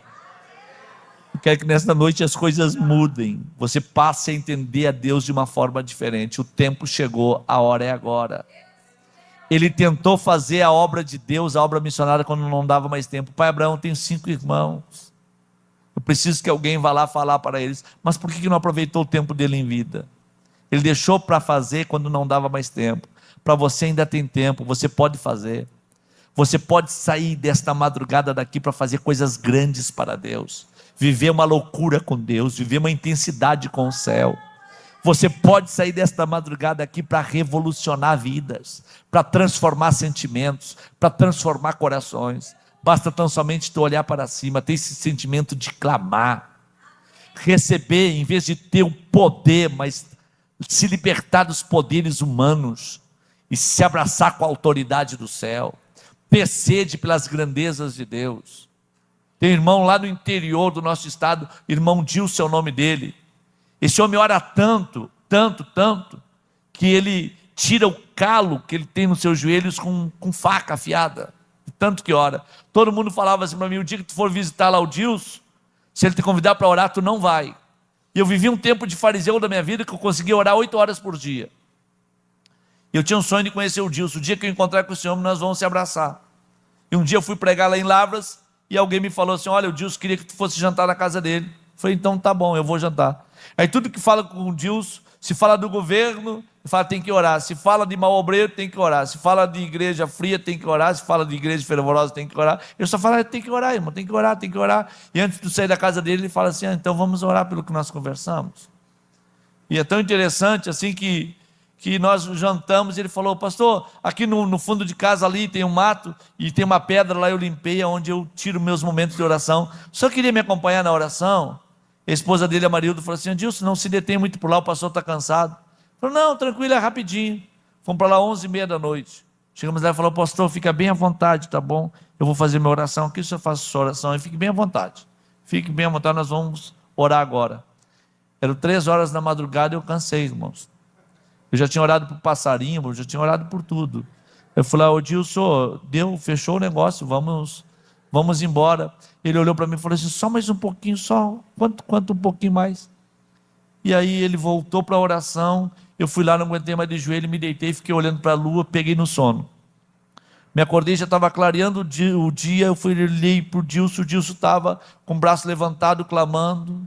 Eu quero que nesta noite as coisas mudem. Você passe a entender a Deus de uma forma diferente. O tempo chegou, a hora é agora. Ele tentou fazer a obra de Deus, a obra missionária, quando não dava mais tempo. Pai Abraão, eu tenho 5 irmãos. Eu preciso que alguém vá lá falar para eles. Mas por que não aproveitou o tempo dele em vida? Ele deixou para fazer quando não dava mais tempo. Para você ainda tem tempo, você pode fazer. Você pode sair desta madrugada daqui para fazer coisas grandes para Deus. Viver uma loucura com Deus, viver uma intensidade com o céu. Você pode sair desta madrugada aqui para revolucionar vidas, para transformar sentimentos, para transformar corações. Basta tão somente tu olhar para cima, ter esse sentimento de clamar, receber, em vez de ter o poder, mas se libertar dos poderes humanos e se abraçar com a autoridade do céu. Ter sede pelas grandezas de Deus. Tem um irmão lá no interior do nosso estado, irmão Dilson é o nome dele. Esse homem ora tanto, que ele tira o calo que ele tem nos seus joelhos com faca afiada. Tanto que ora. Todo mundo falava assim para mim: o dia que tu for visitar lá o Dilson, se ele te convidar para orar, tu não vai. E eu vivi um tempo de fariseu da minha vida que eu conseguia orar 8 horas por dia. E eu tinha um sonho de conhecer o Dilson. O dia que eu encontrar com esse homem, nós vamos se abraçar. E um dia eu fui pregar lá em Lavras, e alguém me falou assim: olha, o Dilson queria que tu fosse jantar na casa dele. Eu falei: então tá bom, eu vou jantar. Aí tudo que fala com o Dilson, se fala do governo, fala tem que orar. Se fala de mau obreiro, tem que orar. Se fala de igreja fria, tem que orar. Se fala de igreja fervorosa, tem que orar. Eu só falo: tem que orar, irmão, tem que orar, tem que orar. E antes de sair da casa dele, ele fala assim: então vamos orar pelo que nós conversamos. E é tão interessante assim que nós jantamos, e ele falou: pastor, aqui no fundo de casa ali tem um mato, e tem uma pedra lá, eu limpei, onde eu tiro meus momentos de oração. O senhor queria me acompanhar na oração? A esposa dele, a Marilda, falou assim: Dilson, não se detém muito por lá, o pastor está cansado. Falou: não, tranquilo, é rapidinho. Fomos para lá 11h30 da noite. Chegamos lá e falou: pastor, fica bem à vontade, tá bom? Eu vou fazer minha oração aqui, o senhor faça sua oração e fique bem à vontade. Fique bem à vontade, nós vamos orar agora. Eram 3 horas da madrugada e eu cansei, irmãos. Eu já tinha orado por passarinho, eu já tinha orado por tudo. Eu falei: ô Dilson, fechou o negócio, vamos embora. Ele olhou para mim e falou assim: só mais um pouquinho, só, quanto um pouquinho mais. E aí ele voltou para a oração, eu fui lá, não aguentei mais de joelho, me deitei, fiquei olhando para a lua, peguei no sono. Me acordei, já estava clareando o dia, eu olhei para o Dilson estava com o braço levantado, clamando,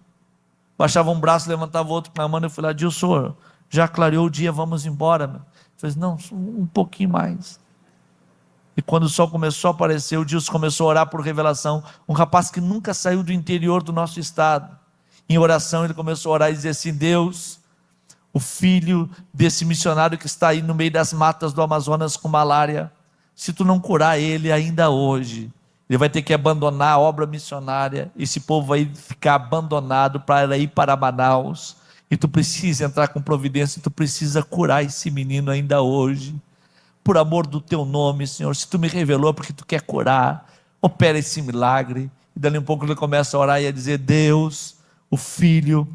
baixava um braço, levantava o outro, clamando. Eu falei: Dilson, já clareou o dia, vamos embora. Ele falou: não, um pouquinho mais. E quando o sol começou a aparecer, o Dilson começou a orar por revelação. Um rapaz que nunca saiu do interior do nosso estado, em oração ele começou a orar e dizer assim: Deus, o filho desse missionário que está aí no meio das matas do Amazonas com malária, se tu não curar ele ainda hoje, ele vai ter que abandonar a obra missionária. Esse povo vai ficar abandonado para ir para Manaus. E tu precisa entrar com providência, tu precisa curar esse menino ainda hoje. Por amor do teu nome, Senhor, se tu me revelou porque tu quer curar, opera esse milagre. E dali um pouco ele começa a orar e a dizer: Deus, o filho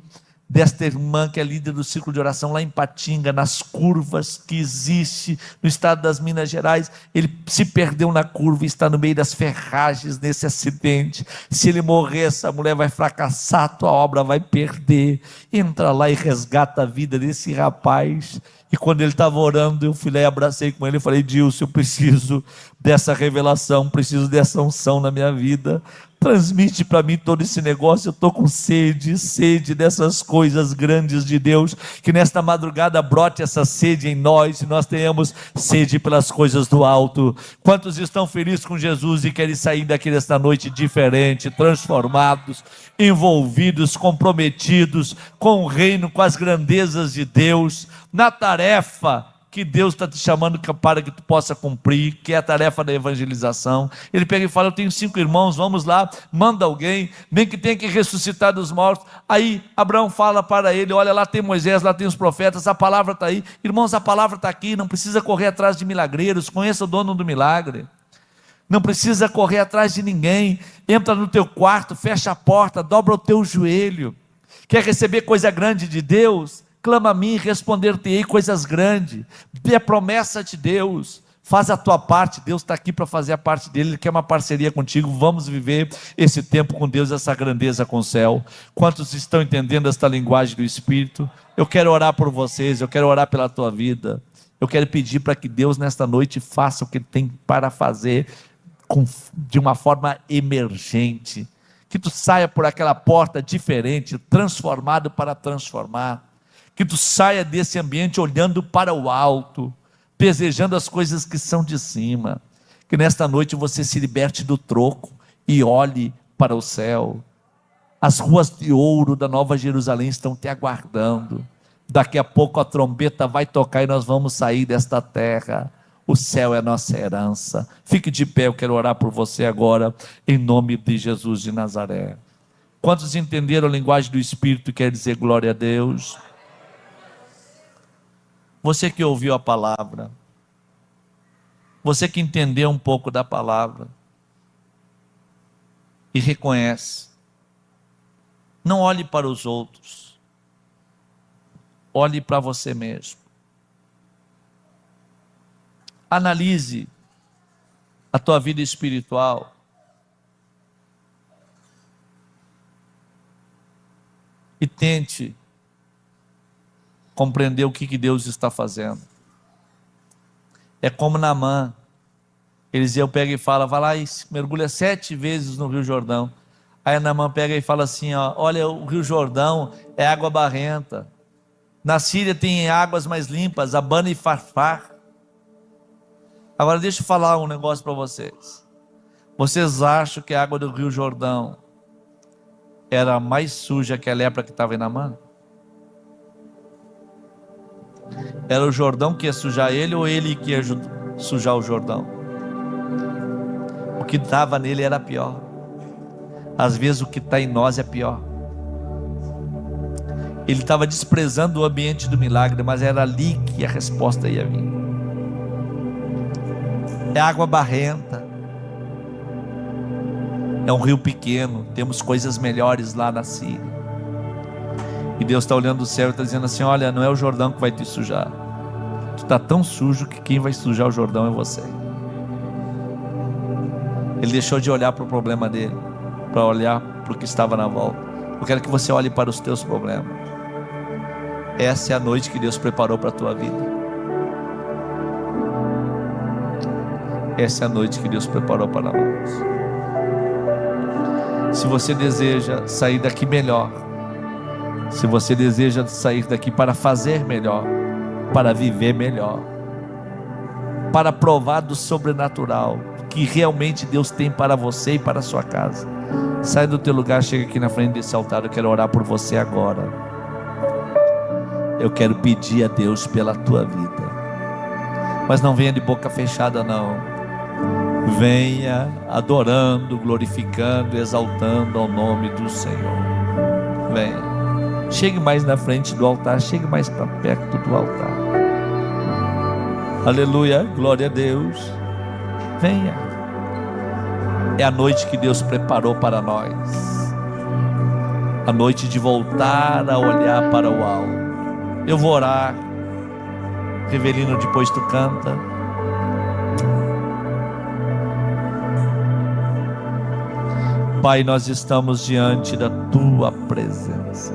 desta irmã que é líder do círculo de oração lá em Patinga, nas curvas que existe no estado das Minas Gerais, ele se perdeu na curva e está no meio das ferragens nesse acidente. Se ele morrer, essa mulher vai fracassar, a tua obra vai perder. Entra lá e resgata a vida desse rapaz. E quando ele estava orando, eu fui lá e abracei com ele e falei: Dilson, eu preciso dessa revelação, preciso dessa unção na minha vida. Transmite para mim todo esse negócio, eu estou com sede dessas coisas grandes de Deus, que nesta madrugada brote essa sede em nós, e nós tenhamos sede pelas coisas do alto. Quantos estão felizes com Jesus e querem sair daqui desta noite diferente, transformados, envolvidos, comprometidos com o reino, com as grandezas de Deus, na tarefa que Deus está te chamando para que tu possa cumprir, que é a tarefa da evangelização. Ele pega e fala: eu tenho 5 irmãos, vamos lá, manda alguém, nem que tenha que ressuscitar dos mortos. Aí Abraão fala para ele: olha, lá tem Moisés, lá tem os profetas, a palavra está aí. Irmãos, a palavra está aqui, não precisa correr atrás de milagreiros, conheça o dono do milagre. Não precisa correr atrás de ninguém. Entra no teu quarto, fecha a porta, dobra o teu joelho. Quer receber coisa grande de Deus? Clama a mim, responder-te-ei coisas grandes. Dê a promessa de Deus. Faz a tua parte. Deus está aqui para fazer a parte dele. Ele quer uma parceria contigo. Vamos viver esse tempo com Deus, essa grandeza com o céu. Quantos estão entendendo esta linguagem do Espírito? Eu quero orar por vocês. Eu quero orar pela tua vida. Eu quero pedir para que Deus nesta noite faça o que Ele tem para fazer de uma forma emergente. Que tu saia por aquela porta diferente, transformado para transformar. Que tu saia desse ambiente olhando para o alto, desejando as coisas que são de cima. Que nesta noite você se liberte do troco e olhe para o céu. As ruas de ouro da Nova Jerusalém estão te aguardando. Daqui a pouco a trombeta vai tocar e nós vamos sair desta terra. O céu é a nossa herança. Fique de pé, eu quero orar por você agora, em nome de Jesus de Nazaré. Quantos entenderam a linguagem do Espírito e quer dizer glória a Deus? Você que ouviu a palavra, você que entendeu um pouco da palavra e reconhece, não olhe para os outros, olhe para você mesmo. Analise a tua vida espiritual. E tente compreender o que Deus está fazendo. É como Naamã. Eliseu pega e fala: vai lá e mergulha 7 vezes no Rio Jordão. Aí Naamã pega e fala assim: ó, olha, o Rio Jordão é água barrenta. Na Síria tem águas mais limpas, Abana e Farfar. Agora deixa eu falar um negócio para vocês. Vocês acham que a água do Rio Jordão era mais suja que a lepra que estava em Naamã? Era o Jordão que ia sujar ele ou ele que ia sujar o Jordão? O que estava nele era pior. Às vezes o que está em nós é pior. Ele estava desprezando o ambiente do milagre, mas era ali que a resposta ia vir. É água barrenta, é um rio pequeno, temos coisas melhores lá na Síria. E Deus está olhando do céu e está dizendo assim: olha, não é o Jordão que vai te sujar. Tu está tão sujo que quem vai sujar o Jordão é você. Ele deixou de olhar para o problema dele, para olhar para o que estava na volta. Eu quero que você olhe para os teus problemas. Essa é a noite que Deus preparou para a tua vida. Essa é a noite que Deus preparou para nós. Se você deseja sair daqui melhor, se você deseja sair daqui para fazer melhor, para viver melhor, para provar do sobrenatural que realmente Deus tem para você e para a sua casa, sai do teu lugar, chega aqui na frente desse altar. Eu quero orar por você agora. Eu quero pedir a Deus pela tua vida, mas não venha de boca fechada não. Venha adorando, glorificando, exaltando ao nome do Senhor. Venha, chegue mais na frente do altar, chegue mais para perto do altar. Aleluia, glória a Deus. Venha. É a noite que Deus preparou para nós, a noite de voltar a olhar para o alto. Eu vou orar, Revelino, depois tu canta. Pai, nós estamos diante da tua presença.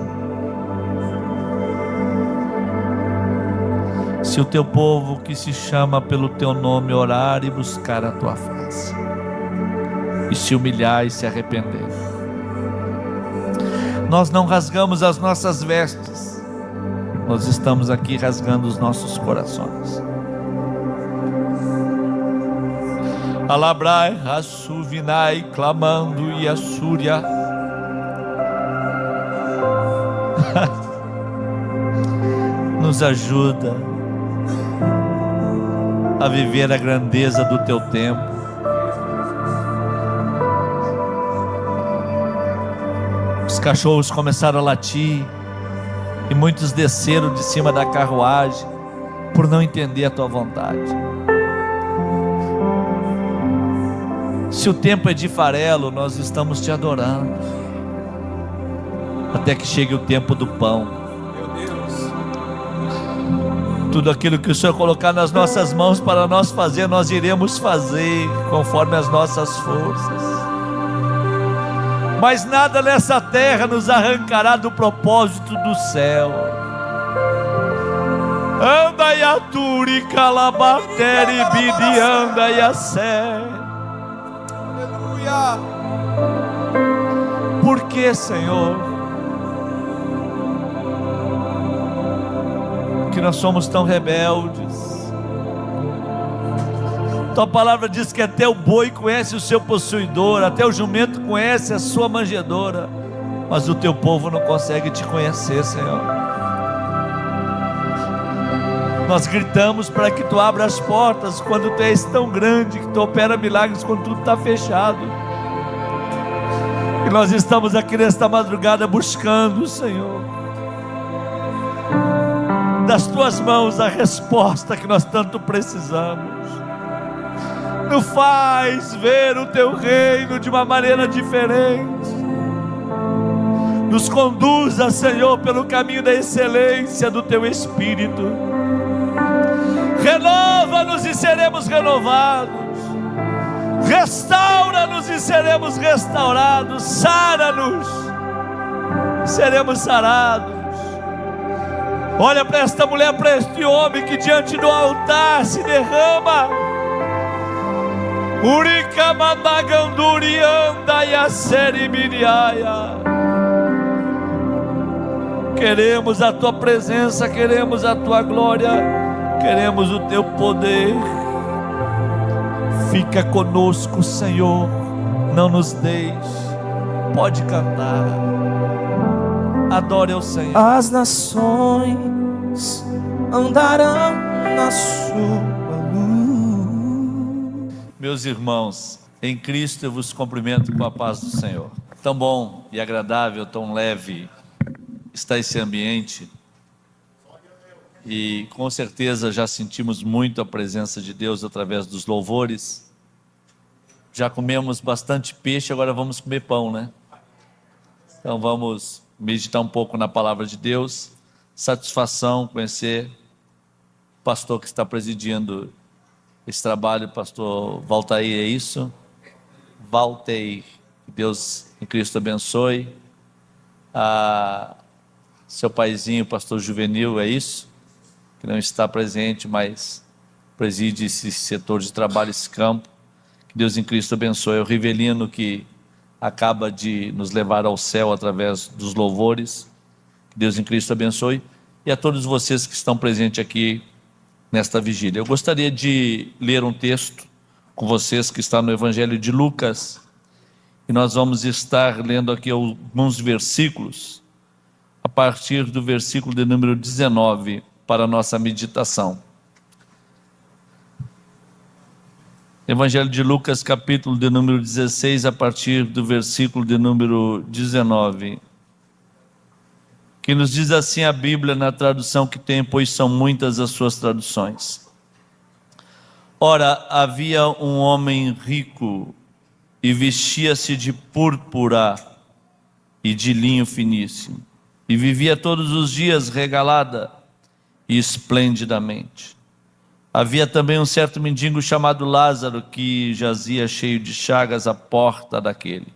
Se o teu povo que se chama pelo teu nome orar e buscar a tua face, e se humilhar e se arrepender, nós não rasgamos as nossas vestes, nós estamos aqui rasgando os nossos corações. Alabrai, assuvinai, clamando e assúria. Nos ajuda, a viver a grandeza do teu tempo. Os cachorros começaram a latir e muitos desceram de cima da carruagem por não entender a tua vontade. Se o tempo é de farelo, nós estamos te adorando até que chegue o tempo do pão. Tudo aquilo que o Senhor colocar nas nossas mãos para nós fazer, nós iremos fazer conforme as nossas forças. Mas nada nessa terra nos arrancará do propósito do céu. Anda e aturi calabateri bidi anda e assé. Aleluia. Por que, Senhor? Que nós somos tão rebeldes. Tua palavra diz que até o boi conhece o seu possuidor, até o jumento conhece a sua manjedoura, mas o teu povo não consegue te conhecer, Senhor. Nós gritamos para que tu abra as portas quando tu és tão grande, que tu opera milagres quando tudo está fechado. E nós estamos aqui nesta madrugada buscando, Senhor, das tuas mãos a resposta que nós tanto precisamos. Nos faz ver o teu reino de uma maneira diferente. Nos conduza, Senhor, pelo caminho da excelência do teu Espírito. Renova-nos e seremos renovados. Restaura-nos e seremos restaurados. Sara-nos, seremos sarados. Olha para esta mulher, para este homem que diante do altar se derrama. Urika mandagandurianda e a serimiriaia. Queremos a tua presença, queremos a tua glória, queremos o teu poder. Fica conosco, Senhor, não nos deixe. Pode cantar. Adore ao Senhor. As nações andarão na sua. Meus irmãos, em Cristo eu vos cumprimento com a paz do Senhor. Tão bom e agradável, tão leve está esse ambiente. E com certeza já sentimos muito a presença de Deus através dos louvores. Já comemos bastante peixe, agora vamos comer pão, né? Então vamos meditar um pouco na palavra de Deus. Satisfação conhecer o pastor que está presidindo esse trabalho, pastor Valtair, é isso? Valtair, que Deus em Cristo abençoe. Seu paizinho, pastor Juvenil, é isso? Que não está presente, mas preside esse setor de trabalho, esse campo. Que Deus em Cristo abençoe. O Rivelino, que acaba de nos levar ao céu através dos louvores. Que Deus em Cristo abençoe. E a todos vocês que estão presentes aqui nesta vigília. Eu gostaria de ler um texto com vocês que está no Evangelho de Lucas, e nós vamos estar lendo aqui alguns versículos, a partir do versículo de número 19, para a nossa meditação. Evangelho de Lucas, capítulo de número 16, a partir do versículo de número 19. Que nos diz assim a Bíblia na tradução que tem, pois são muitas as suas traduções. Ora, havia um homem rico e vestia-se de púrpura e de linho finíssimo, e vivia todos os dias regalada e esplendidamente. Havia também um certo mendigo chamado Lázaro, que jazia cheio de chagas à porta daquele,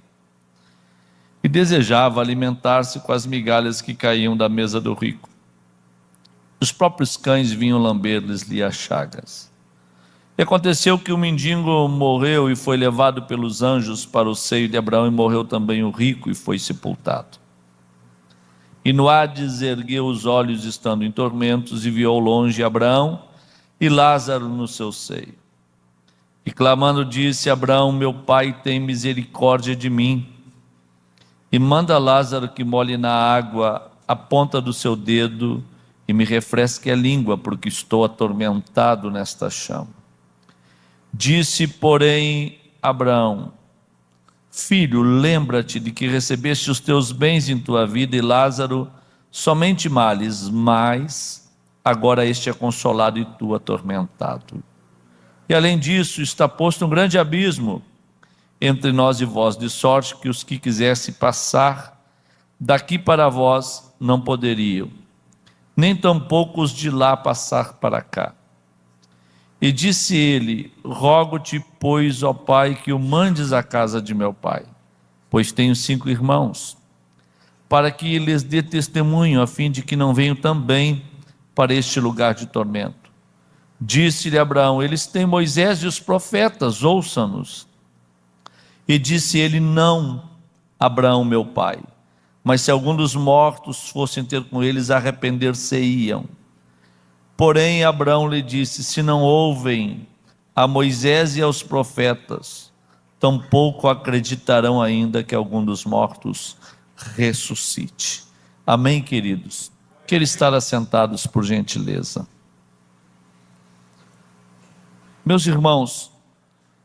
e desejava alimentar-se com as migalhas que caíam da mesa do rico. Os próprios cães vinham lamber-lhes as chagas. E aconteceu que o mendigo morreu e foi levado pelos anjos para o seio de Abraão, e morreu também o rico e foi sepultado. E no Hades ergueu os olhos, estando em tormentos, e viu ao longe Abraão e Lázaro no seu seio. E clamando disse: Abraão, meu pai, tem misericórdia de mim, e manda Lázaro que molhe na água a ponta do seu dedo e me refresque a língua, porque estou atormentado nesta chama. Disse, porém, Abraão: filho, lembra-te de que recebeste os teus bens em tua vida, e Lázaro somente males, mas agora este é consolado e tu atormentado. E além disso, está posto um grande abismo entre nós e vós, de sorte que os que quisessem passar daqui para vós não poderiam, nem tampouco os de lá passar para cá. E disse ele: rogo-te, pois, ó pai, que o mandes à casa de meu pai, pois tenho 5 irmãos, para que lhes dê testemunho, a fim de que não venham também para este lugar de tormento. Disse-lhe Abraão: eles têm Moisés e os profetas, ouça-nos. E disse ele: não, Abraão, meu pai, mas se algum dos mortos fossem ter com eles, arrepender-se-iam. Porém Abraão lhe disse: se não ouvem a Moisés e aos profetas, tampouco acreditarão ainda que algum dos mortos ressuscite. Amém, queridos? Quero estar assentados, por gentileza. Meus irmãos,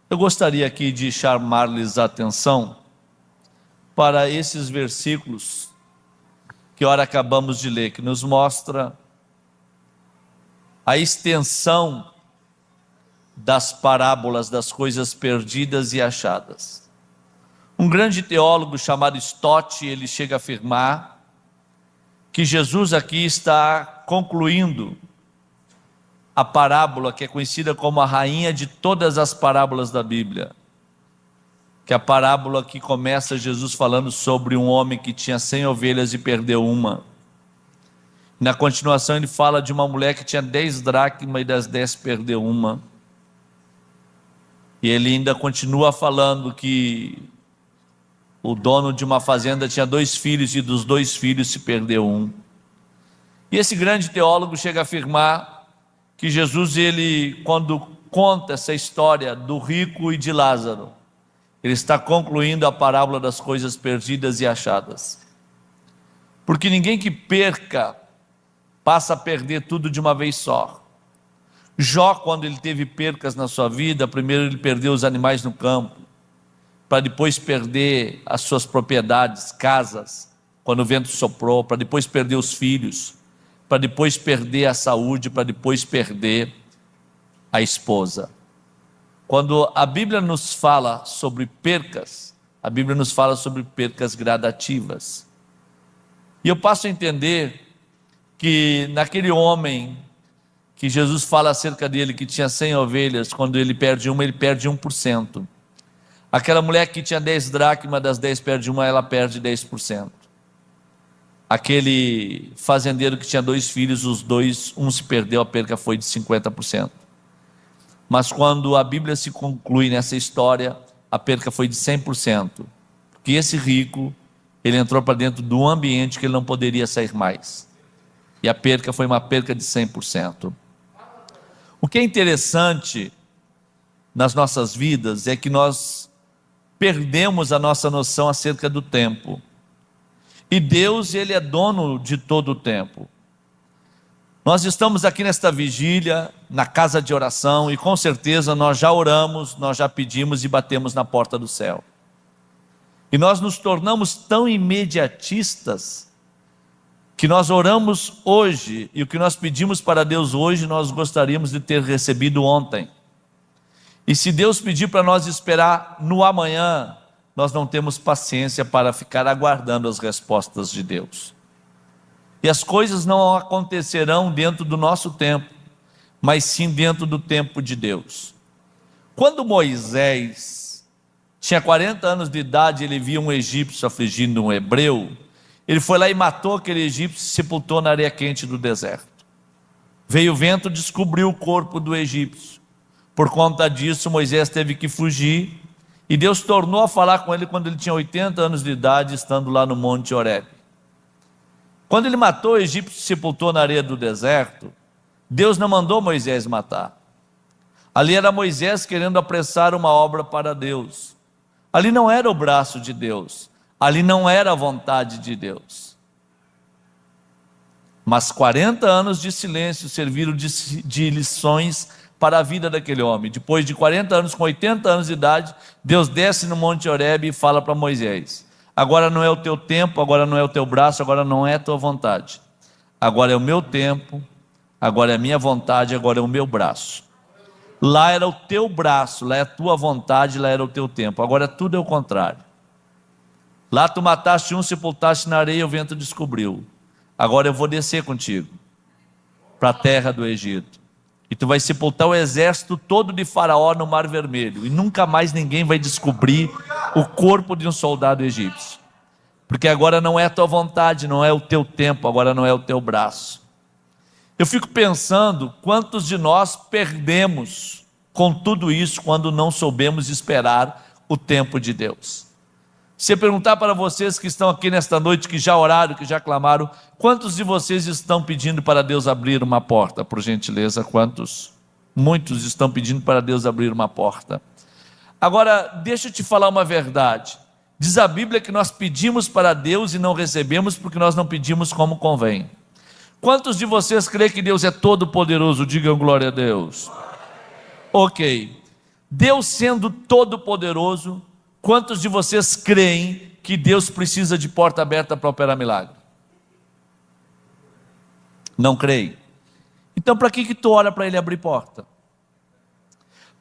eu gostaria aqui de chamar-lhes a atenção para esses versículos que ora acabamos de ler, que nos mostra a extensão das parábolas das coisas perdidas e achadas. Um grande teólogo chamado Stott, ele chega a afirmar que Jesus aqui está concluindo a parábola que é conhecida como a rainha de todas as parábolas da Bíblia, que é a parábola que começa Jesus falando sobre um homem que tinha 100 ovelhas e perdeu uma. Na continuação ele fala de uma mulher que tinha 10 dracmas e das 10 perdeu uma. E ele ainda continua falando que o dono de uma fazenda tinha 2 filhos e dos 2 filhos se perdeu um. E esse grande teólogo chega a afirmar que Jesus, ele, quando conta essa história do rico e de Lázaro, ele está concluindo a parábola das coisas perdidas e achadas. Porque ninguém que perca passa a perder tudo de uma vez só. Jó, quando ele teve percas na sua vida, primeiro ele perdeu os animais no campo, para depois perder as suas propriedades, casas, quando o vento soprou, para depois perder os filhos, para depois perder a saúde, para depois perder a esposa. Quando a Bíblia nos fala sobre percas, a Bíblia nos fala sobre percas gradativas. E eu passo a entender que naquele homem que Jesus fala acerca dele, que tinha 100 ovelhas, quando ele perde uma, ele perde 1%. Aquela mulher que tinha 10 dracmas, das 10 perde uma, ela perde 10%. Aquele fazendeiro que tinha 2 filhos, um se perdeu, a perca foi de 50%. Mas quando a Bíblia se conclui nessa história, a perca foi de 100%. Porque esse rico, ele entrou para dentro de um ambiente que ele não poderia sair mais. E a perca foi uma perca de 100%. O que é interessante nas nossas vidas é que nós perdemos a nossa noção acerca do tempo. E Deus, ele é dono de todo o tempo. Nós estamos aqui nesta vigília, na casa de oração, e com certeza nós já oramos, nós já pedimos e batemos na porta do céu. E nós nos tornamos tão imediatistas, que nós oramos hoje, e o que nós pedimos para Deus hoje, nós gostaríamos de ter recebido ontem. E se Deus pedir para nós esperar no amanhã, nós não temos paciência para ficar aguardando as respostas de Deus. E as coisas não acontecerão dentro do nosso tempo, mas sim dentro do tempo de Deus. Quando Moisés tinha 40 anos de idade, ele viu um egípcio afligindo um hebreu, ele foi lá e matou aquele egípcio e sepultou na areia quente do deserto. Veio o vento, descobriu o corpo do egípcio. Por conta disso, Moisés teve que fugir, e Deus tornou a falar com ele quando ele tinha 80 anos de idade, estando lá no Monte Horebe. Quando ele matou o egípcio e sepultou na areia do deserto, Deus não mandou Moisés matar. Ali era Moisés querendo apressar uma obra para Deus. Ali não era o braço de Deus, ali não era a vontade de Deus. Mas 40 anos de silêncio serviram de lições para a vida daquele homem. Depois de 40 anos, com 80 anos de idade, Deus desce no Monte Horebe e fala para Moisés: agora não é o teu tempo, agora não é o teu braço, agora não é a tua vontade. Agora é o meu tempo, agora é a minha vontade, agora é o meu braço. Lá era o teu braço, lá é a tua vontade, lá era o teu tempo. Agora tudo é o contrário. Lá tu mataste um, sepultaste na areia, o vento descobriu. Agora eu vou descer contigo para a terra do Egito. E tu vai sepultar o exército todo de Faraó no Mar Vermelho. E nunca mais ninguém vai descobrir o corpo de um soldado egípcio. Porque agora não é a tua vontade, não é o teu tempo, agora não é o teu braço. Eu fico pensando quantos de nós perdemos com tudo isso quando não soubemos esperar o tempo de Deus. Se eu perguntar para vocês que estão aqui nesta noite, que já oraram, que já clamaram, quantos de vocês estão pedindo para Deus abrir uma porta? Por gentileza, quantos? Muitos estão pedindo para Deus abrir uma porta. Agora, deixa eu te falar uma verdade. Diz a Bíblia que nós pedimos para Deus e não recebemos porque nós não pedimos como convém. Quantos de vocês creem que Deus é todo poderoso? Digam glória a Deus. Ok. Deus sendo todo poderoso, quantos de vocês creem que Deus precisa de porta aberta para operar milagre? Não creem. Então para que tu ora para Ele abrir porta?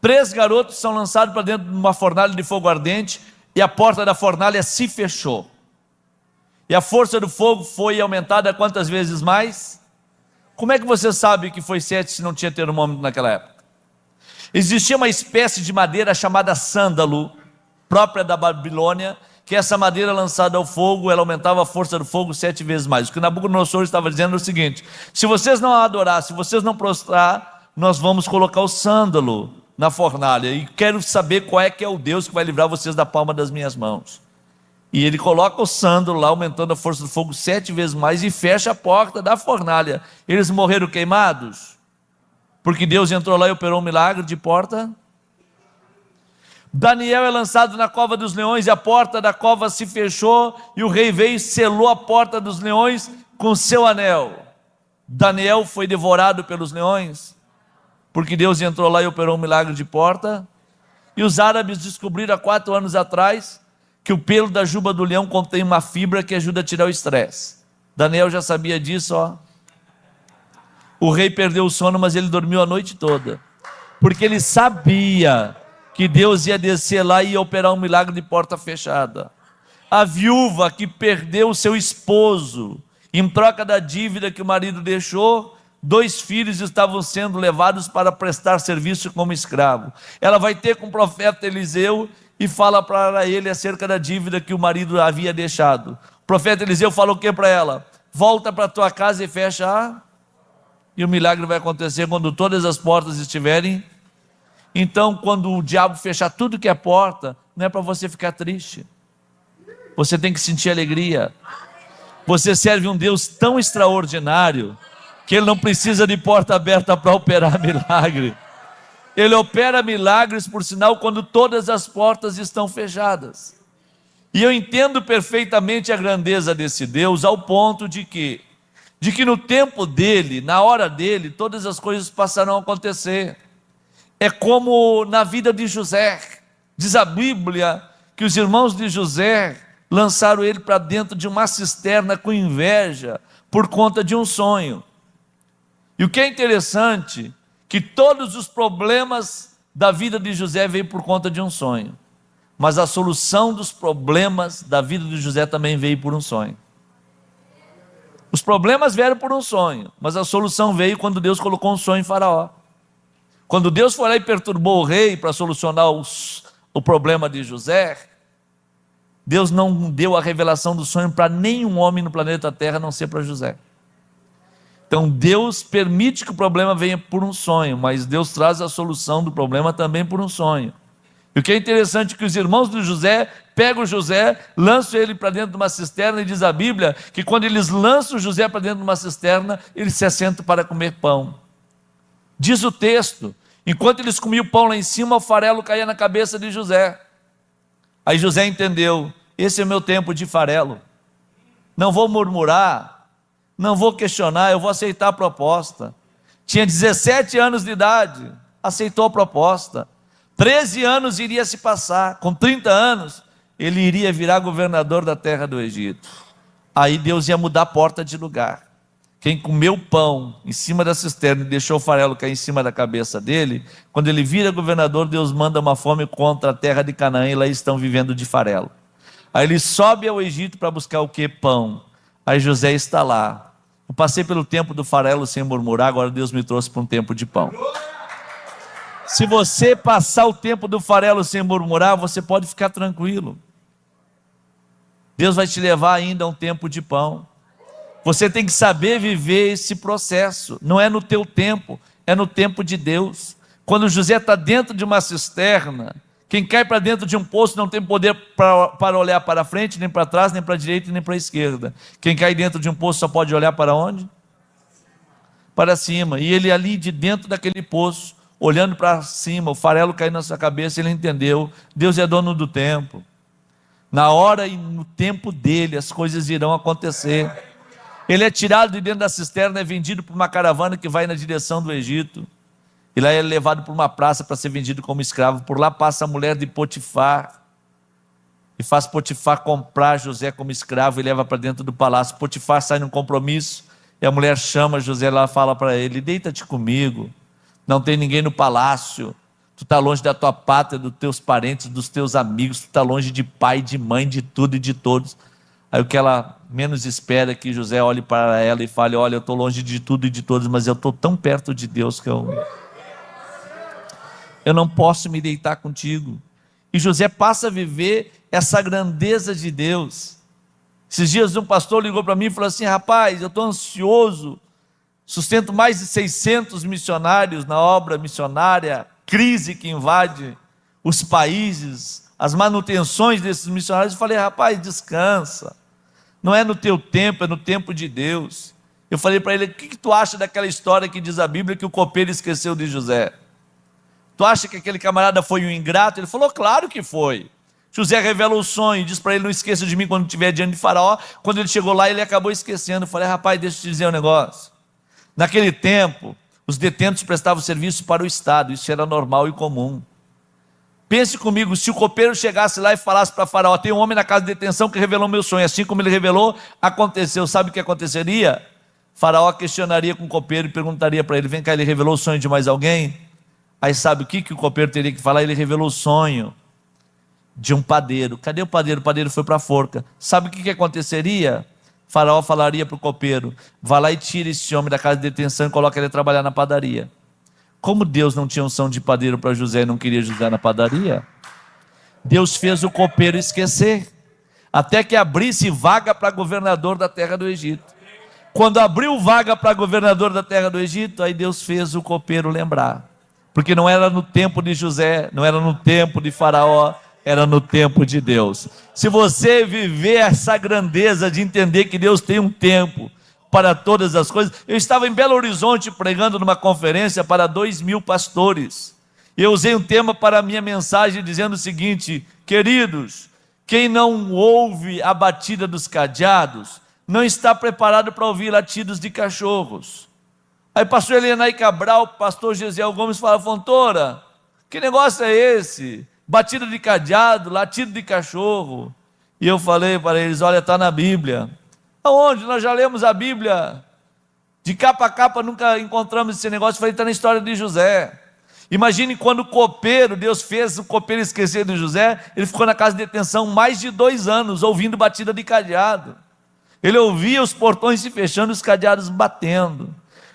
3 garotos são lançados para dentro de uma fornalha de fogo ardente e a porta da fornalha se fechou. E a força do fogo foi aumentada quantas vezes mais? Como é que você sabe que foi 7 se não tinha termômetro naquela época? Existia uma espécie de madeira chamada sândalo, própria da Babilônia, que essa madeira lançada ao fogo, ela aumentava a força do fogo 7 vezes mais. O que Nabucodonosor estava dizendo é o seguinte: se vocês não adorar, se vocês não prostrar, nós vamos colocar o sândalo na fornalha, e quero saber qual é que é o Deus que vai livrar vocês da palma das minhas mãos. E ele coloca o sândalo lá, aumentando a força do fogo 7 vezes mais, e fecha a porta da fornalha. Eles morreram queimados, porque Deus entrou lá e operou um milagre de porta. Daniel é lançado na cova dos leões, e a porta da cova se fechou, e o rei veio e selou a porta dos leões com seu anel. Daniel foi devorado pelos leões, porque Deus entrou lá e operou um milagre de porta. E os árabes descobriram há 4 anos atrás que o pelo da juba do leão contém uma fibra que ajuda a tirar o estresse. Daniel já sabia disso, ó. O rei perdeu o sono, mas ele dormiu a noite toda, porque ele sabia que Deus ia descer lá e ia operar um milagre de porta fechada. A viúva que perdeu o seu esposo, em troca da dívida que o marido deixou, 2 filhos estavam sendo levados para prestar serviço como escravo. Ela vai ter com o profeta Eliseu e fala para ele acerca da dívida que o marido havia deixado. O profeta Eliseu fala o que para ela? Volta para tua casa e fecha a... E o milagre vai acontecer quando todas as portas estiverem. Então, quando o diabo fechar tudo que é porta, não é para você ficar triste. Você tem que sentir alegria. Você serve um Deus tão extraordinário que Ele não precisa de porta aberta para operar milagre. Ele opera milagres, por sinal, quando todas as portas estão fechadas. E eu entendo perfeitamente a grandeza desse Deus, ao ponto de que no tempo dele, na hora dele, todas as coisas passarão a acontecer. É como na vida de José. Diz a Bíblia que os irmãos de José lançaram ele para dentro de uma cisterna com inveja, por conta de um sonho. E o que é interessante, que todos os problemas da vida de José veio por conta de um sonho, mas a solução dos problemas da vida de José também veio por um sonho. Os problemas vieram por um sonho, mas a solução veio quando Deus colocou um sonho em Faraó. Quando Deus foi lá e perturbou o rei para solucionar o problema de José, Deus não deu a revelação do sonho para nenhum homem no planeta Terra, a não ser para José. Então Deus permite que o problema venha por um sonho, mas Deus traz a solução do problema também por um sonho. E o que é interessante é que os irmãos de José pegam José, lançam ele para dentro de uma cisterna, e diz a Bíblia que quando eles lançam José para dentro de uma cisterna, eles se assentam para comer pão. Diz o texto, enquanto eles comiam pão lá em cima, o farelo caía na cabeça de José. Aí José entendeu: esse é o meu tempo de farelo. Não vou murmurar, não vou questionar, eu vou aceitar a proposta. Tinha 17 anos de idade, aceitou a proposta. 13 anos iria se passar, com 30 anos, ele iria virar governador da terra do Egito. Aí Deus ia mudar a porta de lugar. Quem comeu pão em cima da cisterna e deixou o farelo cair em cima da cabeça dele, quando ele vira governador, Deus manda uma fome contra a terra de Canaã e lá estão vivendo de farelo. Aí ele sobe ao Egito para buscar o quê? Pão. Aí José está lá. Eu passei pelo tempo do farelo sem murmurar, agora Deus me trouxe para um tempo de pão. Se você passar o tempo do farelo sem murmurar, você pode ficar tranquilo. Deus vai te levar ainda a um tempo de pão. Você tem que saber viver esse processo. Não é no teu tempo, é no tempo de Deus. Quando José está dentro de uma cisterna, quem cai para dentro de um poço não tem poder para olhar para frente, nem para trás, nem para a direita, nem para a esquerda. Quem cai dentro de um poço só pode olhar para onde? Para cima. E ele ali de dentro daquele poço, olhando para cima, o farelo caindo na sua cabeça, ele entendeu, Deus é dono do tempo. Na hora e no tempo dele, as coisas irão acontecer. Ele é tirado de dentro da cisterna, é vendido por uma caravana que vai na direção do Egito. E lá é levado para uma praça para ser vendido como escravo. Por lá passa a mulher de Potifar. E faz Potifar comprar José como escravo e leva para dentro do palácio. Potifar sai num compromisso. E a mulher chama José lá e fala para ele: deita-te comigo. Não tem ninguém no palácio. Tu está longe da tua pátria, dos teus parentes, dos teus amigos. Tu está longe de pai, de mãe, de tudo e de todos. Aí o que ela menos espera é que José olhe para ela e fale: olha, eu estou longe de tudo e de todos, mas eu estou tão perto de Deus que eu não posso me deitar contigo. E José passa a viver essa grandeza de Deus. Esses dias um pastor ligou para mim e falou assim: rapaz, eu estou ansioso, sustento mais de 600 missionários na obra missionária, crise que invade os países, as manutenções desses missionários. Eu falei: rapaz, descansa, não é no teu tempo, é no tempo de Deus. Eu falei para ele: o que tu acha daquela história que diz a Bíblia que o copeiro esqueceu de José? Tu acha que aquele camarada foi um ingrato? Ele falou: claro que foi. José revela o sonho, diz para ele: não esqueça de mim quando estiver diante de Faraó. Quando ele chegou lá, ele acabou esquecendo. Eu falei: rapaz, deixa eu te dizer um negócio. Naquele tempo, os detentos prestavam serviço para o Estado, isso era normal e comum. Pense comigo, se o copeiro chegasse lá e falasse para Faraó: tem um homem na casa de detenção que revelou meu sonho, assim como ele revelou, aconteceu. Sabe o que aconteceria? Faraó questionaria com o copeiro e perguntaria para ele: vem cá, ele revelou o sonho de mais alguém? Aí sabe o que o copeiro teria que falar? Ele revelou o sonho de um padeiro. Cadê o padeiro? O padeiro foi para a forca. Sabe o que aconteceria? Faraó falaria para o copeiro: vá lá e tira esse homem da casa de detenção e coloca ele a trabalhar na padaria. Como Deus não tinha unção de padeiro para José e não queria José na padaria, Deus fez o copeiro esquecer, até que abrisse vaga para governador da terra do Egito. Quando abriu vaga para governador da terra do Egito, aí Deus fez o copeiro lembrar, porque não era no tempo de José, não era no tempo de Faraó, era no tempo de Deus. Se você viver essa grandeza de entender que Deus tem um tempo para todas as coisas. Eu estava em Belo Horizonte pregando numa conferência para 2.000 pastores. Eu usei um tema para a minha mensagem dizendo o seguinte: queridos, quem não ouve a batida dos cadeados, não está preparado para ouvir latidos de cachorros. Aí pastor Elenay Cabral, pastor Gesiel Gomes fala: Fontoura, que negócio é esse? Batida de cadeado, latido de cachorro. E eu falei para eles: olha, está na Bíblia. Aonde? Nós já lemos a Bíblia de capa a capa, nunca encontramos esse negócio. Eu falei: está na história de José. Imagine quando o copeiro, Deus fez o copeiro esquecer de José, ele ficou na casa de detenção mais de 2 anos, ouvindo batida de cadeado. Ele ouvia os portões se fechando, os cadeados batendo.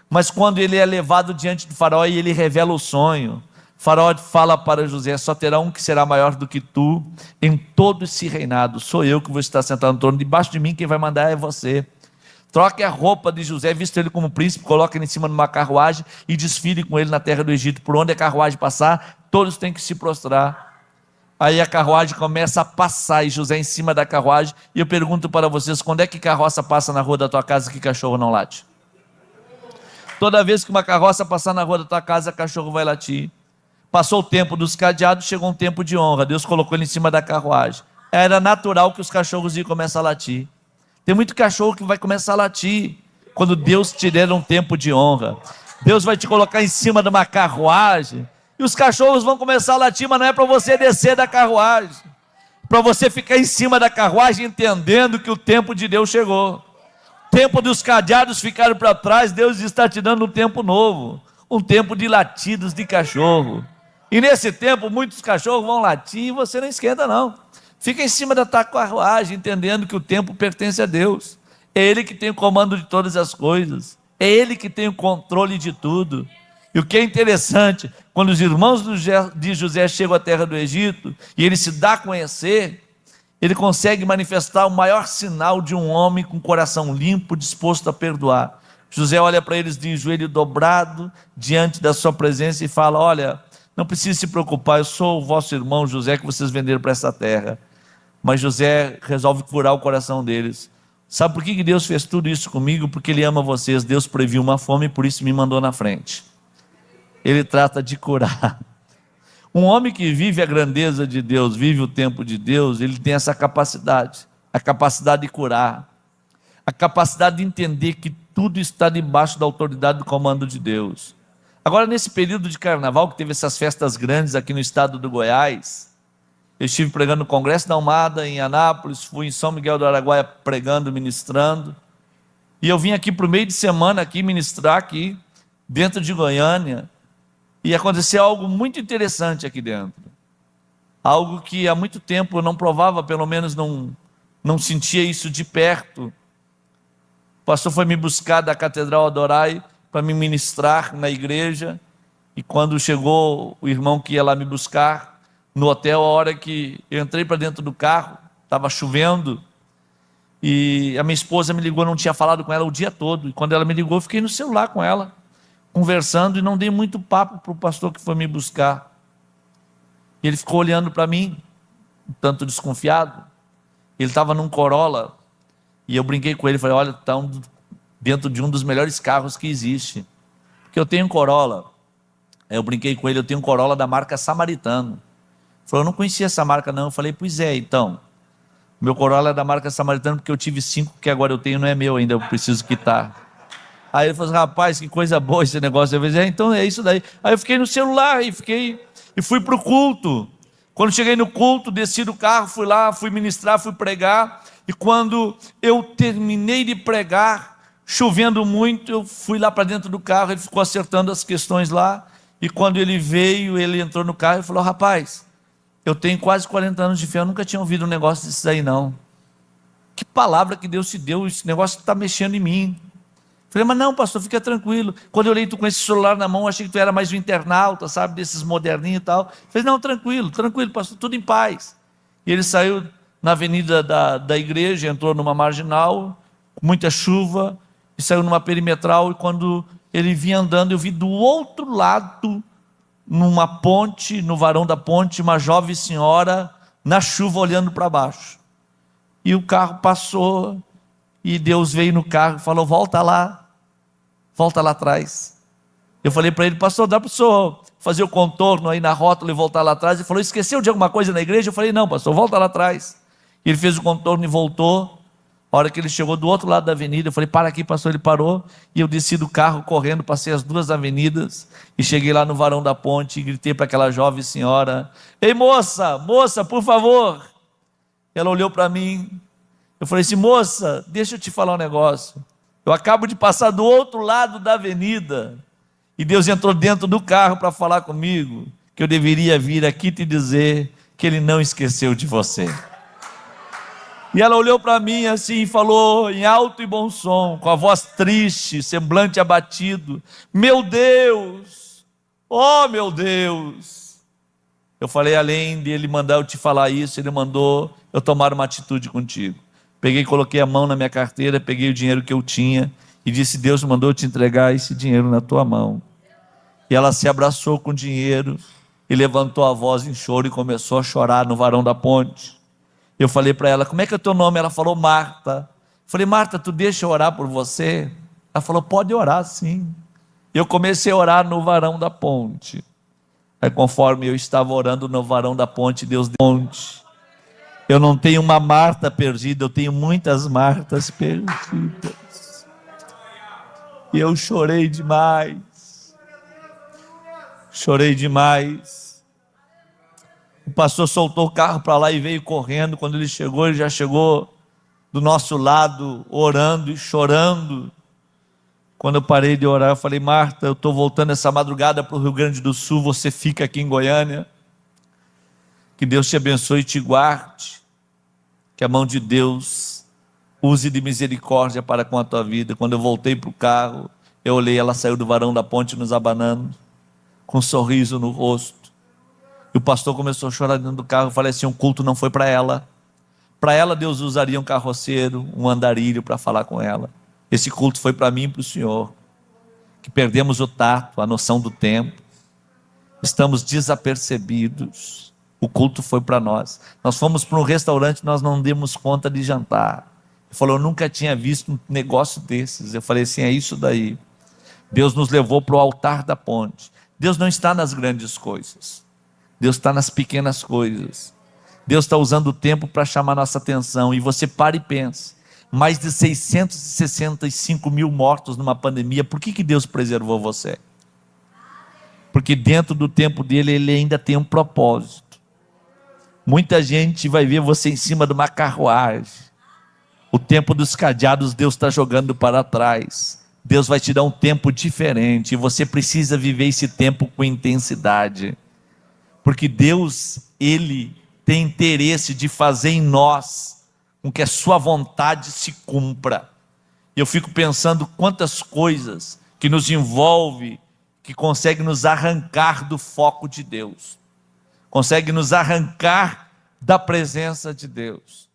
Mas quando ele é levado diante do faraó e ele revela o sonho, Faraó fala para José: só terá um que será maior do que tu em todo esse reinado. Sou eu que vou estar sentado no trono. Debaixo de mim quem vai mandar é você. Troque a roupa de José, vista ele como príncipe, coloque ele em cima de uma carruagem e desfile com ele na terra do Egito. Por onde a carruagem passar, todos têm que se prostrar. Aí a carruagem começa a passar e José em cima da carruagem. E eu pergunto para vocês: quando é que carroça passa na rua da tua casa que cachorro não late? Toda vez que uma carroça passar na rua da tua casa, cachorro vai latir. Passou o tempo dos cadeados, chegou um tempo de honra. Deus colocou ele em cima da carruagem. Era natural que os cachorros iam começar a latir. Tem muito cachorro que vai começar a latir quando Deus te der um tempo de honra. Deus vai te colocar em cima de uma carruagem E os cachorros vão começar a latir, mas não é para você descer da carruagem, para você ficar em cima da carruagem entendendo que o tempo de Deus chegou. O tempo dos cadeados ficaram para trás, Deus está te dando um tempo novo, um tempo de latidos de cachorro. E nesse tempo muitos cachorros vão latir e você não esquenta não. Fica em cima da tua carruagem entendendo que o tempo pertence a Deus. É Ele que tem o comando de todas as coisas, é Ele que tem o controle de tudo. E o que é interessante, quando os irmãos de José chegam à terra do Egito, e ele se dá a conhecer, ele consegue manifestar o maior sinal de um homem com coração limpo, disposto a perdoar. José olha para eles de joelho dobrado, diante da sua presença, e fala: olha, não precisa se preocupar, eu sou o vosso irmão José, que vocês venderam para essa terra. Mas José resolve curar o coração deles. Sabe por que Deus fez tudo isso comigo? Porque Ele ama vocês. Deus previu uma fome e por isso me mandou na frente. Ele trata de curar. Um homem que vive a grandeza de Deus, vive o tempo de Deus, ele tem essa capacidade, a capacidade de curar, a capacidade de entender que tudo está debaixo da autoridade do comando de Deus. Agora, nesse período de carnaval, que teve essas festas grandes aqui no estado do Goiás, eu estive pregando no Congresso da Almada, em Anápolis, fui em São Miguel do Araguaia pregando, ministrando, e eu vim aqui para o meio de semana aqui ministrar aqui, dentro de Goiânia, e aconteceu algo muito interessante aqui dentro. Algo que há muito tempo eu não provava, pelo menos não sentia isso de perto. O pastor foi me buscar da Catedral Adorai para me ministrar na igreja. E quando chegou o irmão que ia lá me buscar, no hotel, a hora que eu entrei para dentro do carro, estava chovendo. E a minha esposa me ligou, não tinha falado com ela o dia todo. E quando ela me ligou, eu fiquei no celular com ela, conversando, e não dei muito papo para o pastor que foi me buscar. E ele ficou olhando para mim, um tanto desconfiado. Ele estava num Corolla, e eu brinquei com ele, falei: olha, está dentro de um dos melhores carros que existe, porque eu tenho um Corolla. Aí eu brinquei com ele: eu tenho um Corolla da marca Samaritano. Ele falou: eu não conhecia essa marca não. Eu falei: pois é, então, meu Corolla é da marca Samaritano, porque eu tive 5 que agora eu tenho, não é meu ainda, eu preciso quitar. Aí ele falou assim: rapaz, que coisa boa esse negócio. Eu falei: então é isso daí. Aí eu fiquei no celular e fui para o culto. Quando cheguei no culto, desci do carro, fui lá, fui ministrar, fui pregar. E quando eu terminei de pregar, chovendo muito, eu fui lá para dentro do carro. Ele ficou acertando as questões lá. E quando ele veio, ele entrou no carro e falou: rapaz, eu tenho quase 40 anos de fé, eu nunca tinha ouvido um negócio desse aí não. Que palavra que Deus te deu, esse negócio está mexendo em mim. Falei: mas não, pastor, fica tranquilo. Quando eu olhei tu com esse celular na mão, achei que tu era mais um internauta, sabe, desses moderninhos e tal. Falei: não, tranquilo, pastor, tudo em paz. E ele saiu na avenida da igreja, entrou numa marginal, muita chuva, e saiu numa perimetral, e quando ele vinha andando, eu vi do outro lado, numa ponte, no varão da ponte, uma jovem senhora, na chuva, olhando para baixo. E o carro passou, e Deus veio no carro e falou: volta lá atrás. Eu falei para ele: pastor, dá para o senhor fazer o contorno aí na rótula e voltar lá atrás? Ele falou: esqueceu de alguma coisa na igreja? Eu falei: não, pastor, volta lá atrás. E ele fez o contorno e voltou. A hora que ele chegou do outro lado da avenida, eu falei: para aqui, pastor. Ele parou, e eu desci do carro correndo, passei as 2 avenidas, e cheguei lá no varão da ponte, e gritei para aquela jovem senhora: ei, moça, por favor. Ela olhou para mim. Eu falei assim: moça, deixa eu te falar um negócio. Eu acabo de passar do outro lado da avenida, e Deus entrou dentro do carro para falar comigo, que eu deveria vir aqui te dizer que Ele não esqueceu de você. E ela olhou para mim assim e falou em alto e bom som, com a voz triste, semblante abatido: meu Deus, oh meu Deus. Eu falei: além de Ele mandar eu te falar isso, Ele mandou eu tomar uma atitude contigo. Peguei, coloquei a mão na minha carteira, peguei o dinheiro que eu tinha e disse: Deus mandou te entregar esse dinheiro na tua mão. E ela se abraçou com o dinheiro e levantou a voz em choro e começou a chorar no varão da ponte. Eu falei para ela: como é que é o teu nome? Ela falou: Marta. Eu falei: Marta, tu deixa eu orar por você? Ela falou: pode orar sim. Eu comecei a orar no varão da ponte. Aí, conforme eu estava orando no varão da ponte, Deus deu ponte. Eu não tenho uma Marta perdida, eu tenho muitas Martas perdidas. E eu chorei demais. Chorei demais. O pastor soltou o carro para lá e veio correndo. Quando ele já chegou do nosso lado, orando e chorando. Quando eu parei de orar, eu falei: Marta, eu estou voltando essa madrugada para o Rio Grande do Sul, você fica aqui em Goiânia. Que Deus te abençoe e te guarde. Que a mão de Deus use de misericórdia para com a tua vida. Quando eu voltei para o carro, eu olhei, ela saiu do varão da ponte nos abanando, com um sorriso no rosto. E o pastor começou a chorar dentro do carro. Eu falei assim: o culto não foi para ela. Para ela Deus usaria um carroceiro, um andarilho para falar com ela. Esse culto foi para mim e para o Senhor, que perdemos o tato, a noção do tempo, estamos desapercebidos. O culto foi para nós. Nós fomos para um restaurante, nós não demos conta de jantar. Ele falou: eu nunca tinha visto um negócio desses. Eu falei assim: é isso daí. Deus nos levou para o altar da ponte. Deus não está nas grandes coisas, Deus está nas pequenas coisas. Deus está usando o tempo para chamar nossa atenção. E você para e pensa: mais de 665 mil mortos numa pandemia. Por que Deus preservou você? Porque dentro do tempo dele, ele ainda tem um propósito. Muita gente vai ver você em cima de uma carruagem. O tempo dos cadeados Deus está jogando para trás. Deus vai te dar um tempo diferente, e você precisa viver esse tempo com intensidade, porque Deus, Ele tem interesse de fazer em nós com que a sua vontade se cumpra. E eu fico pensando quantas coisas que nos envolve, que consegue nos arrancar do foco de Deus, consegue nos arrancar da presença de Deus.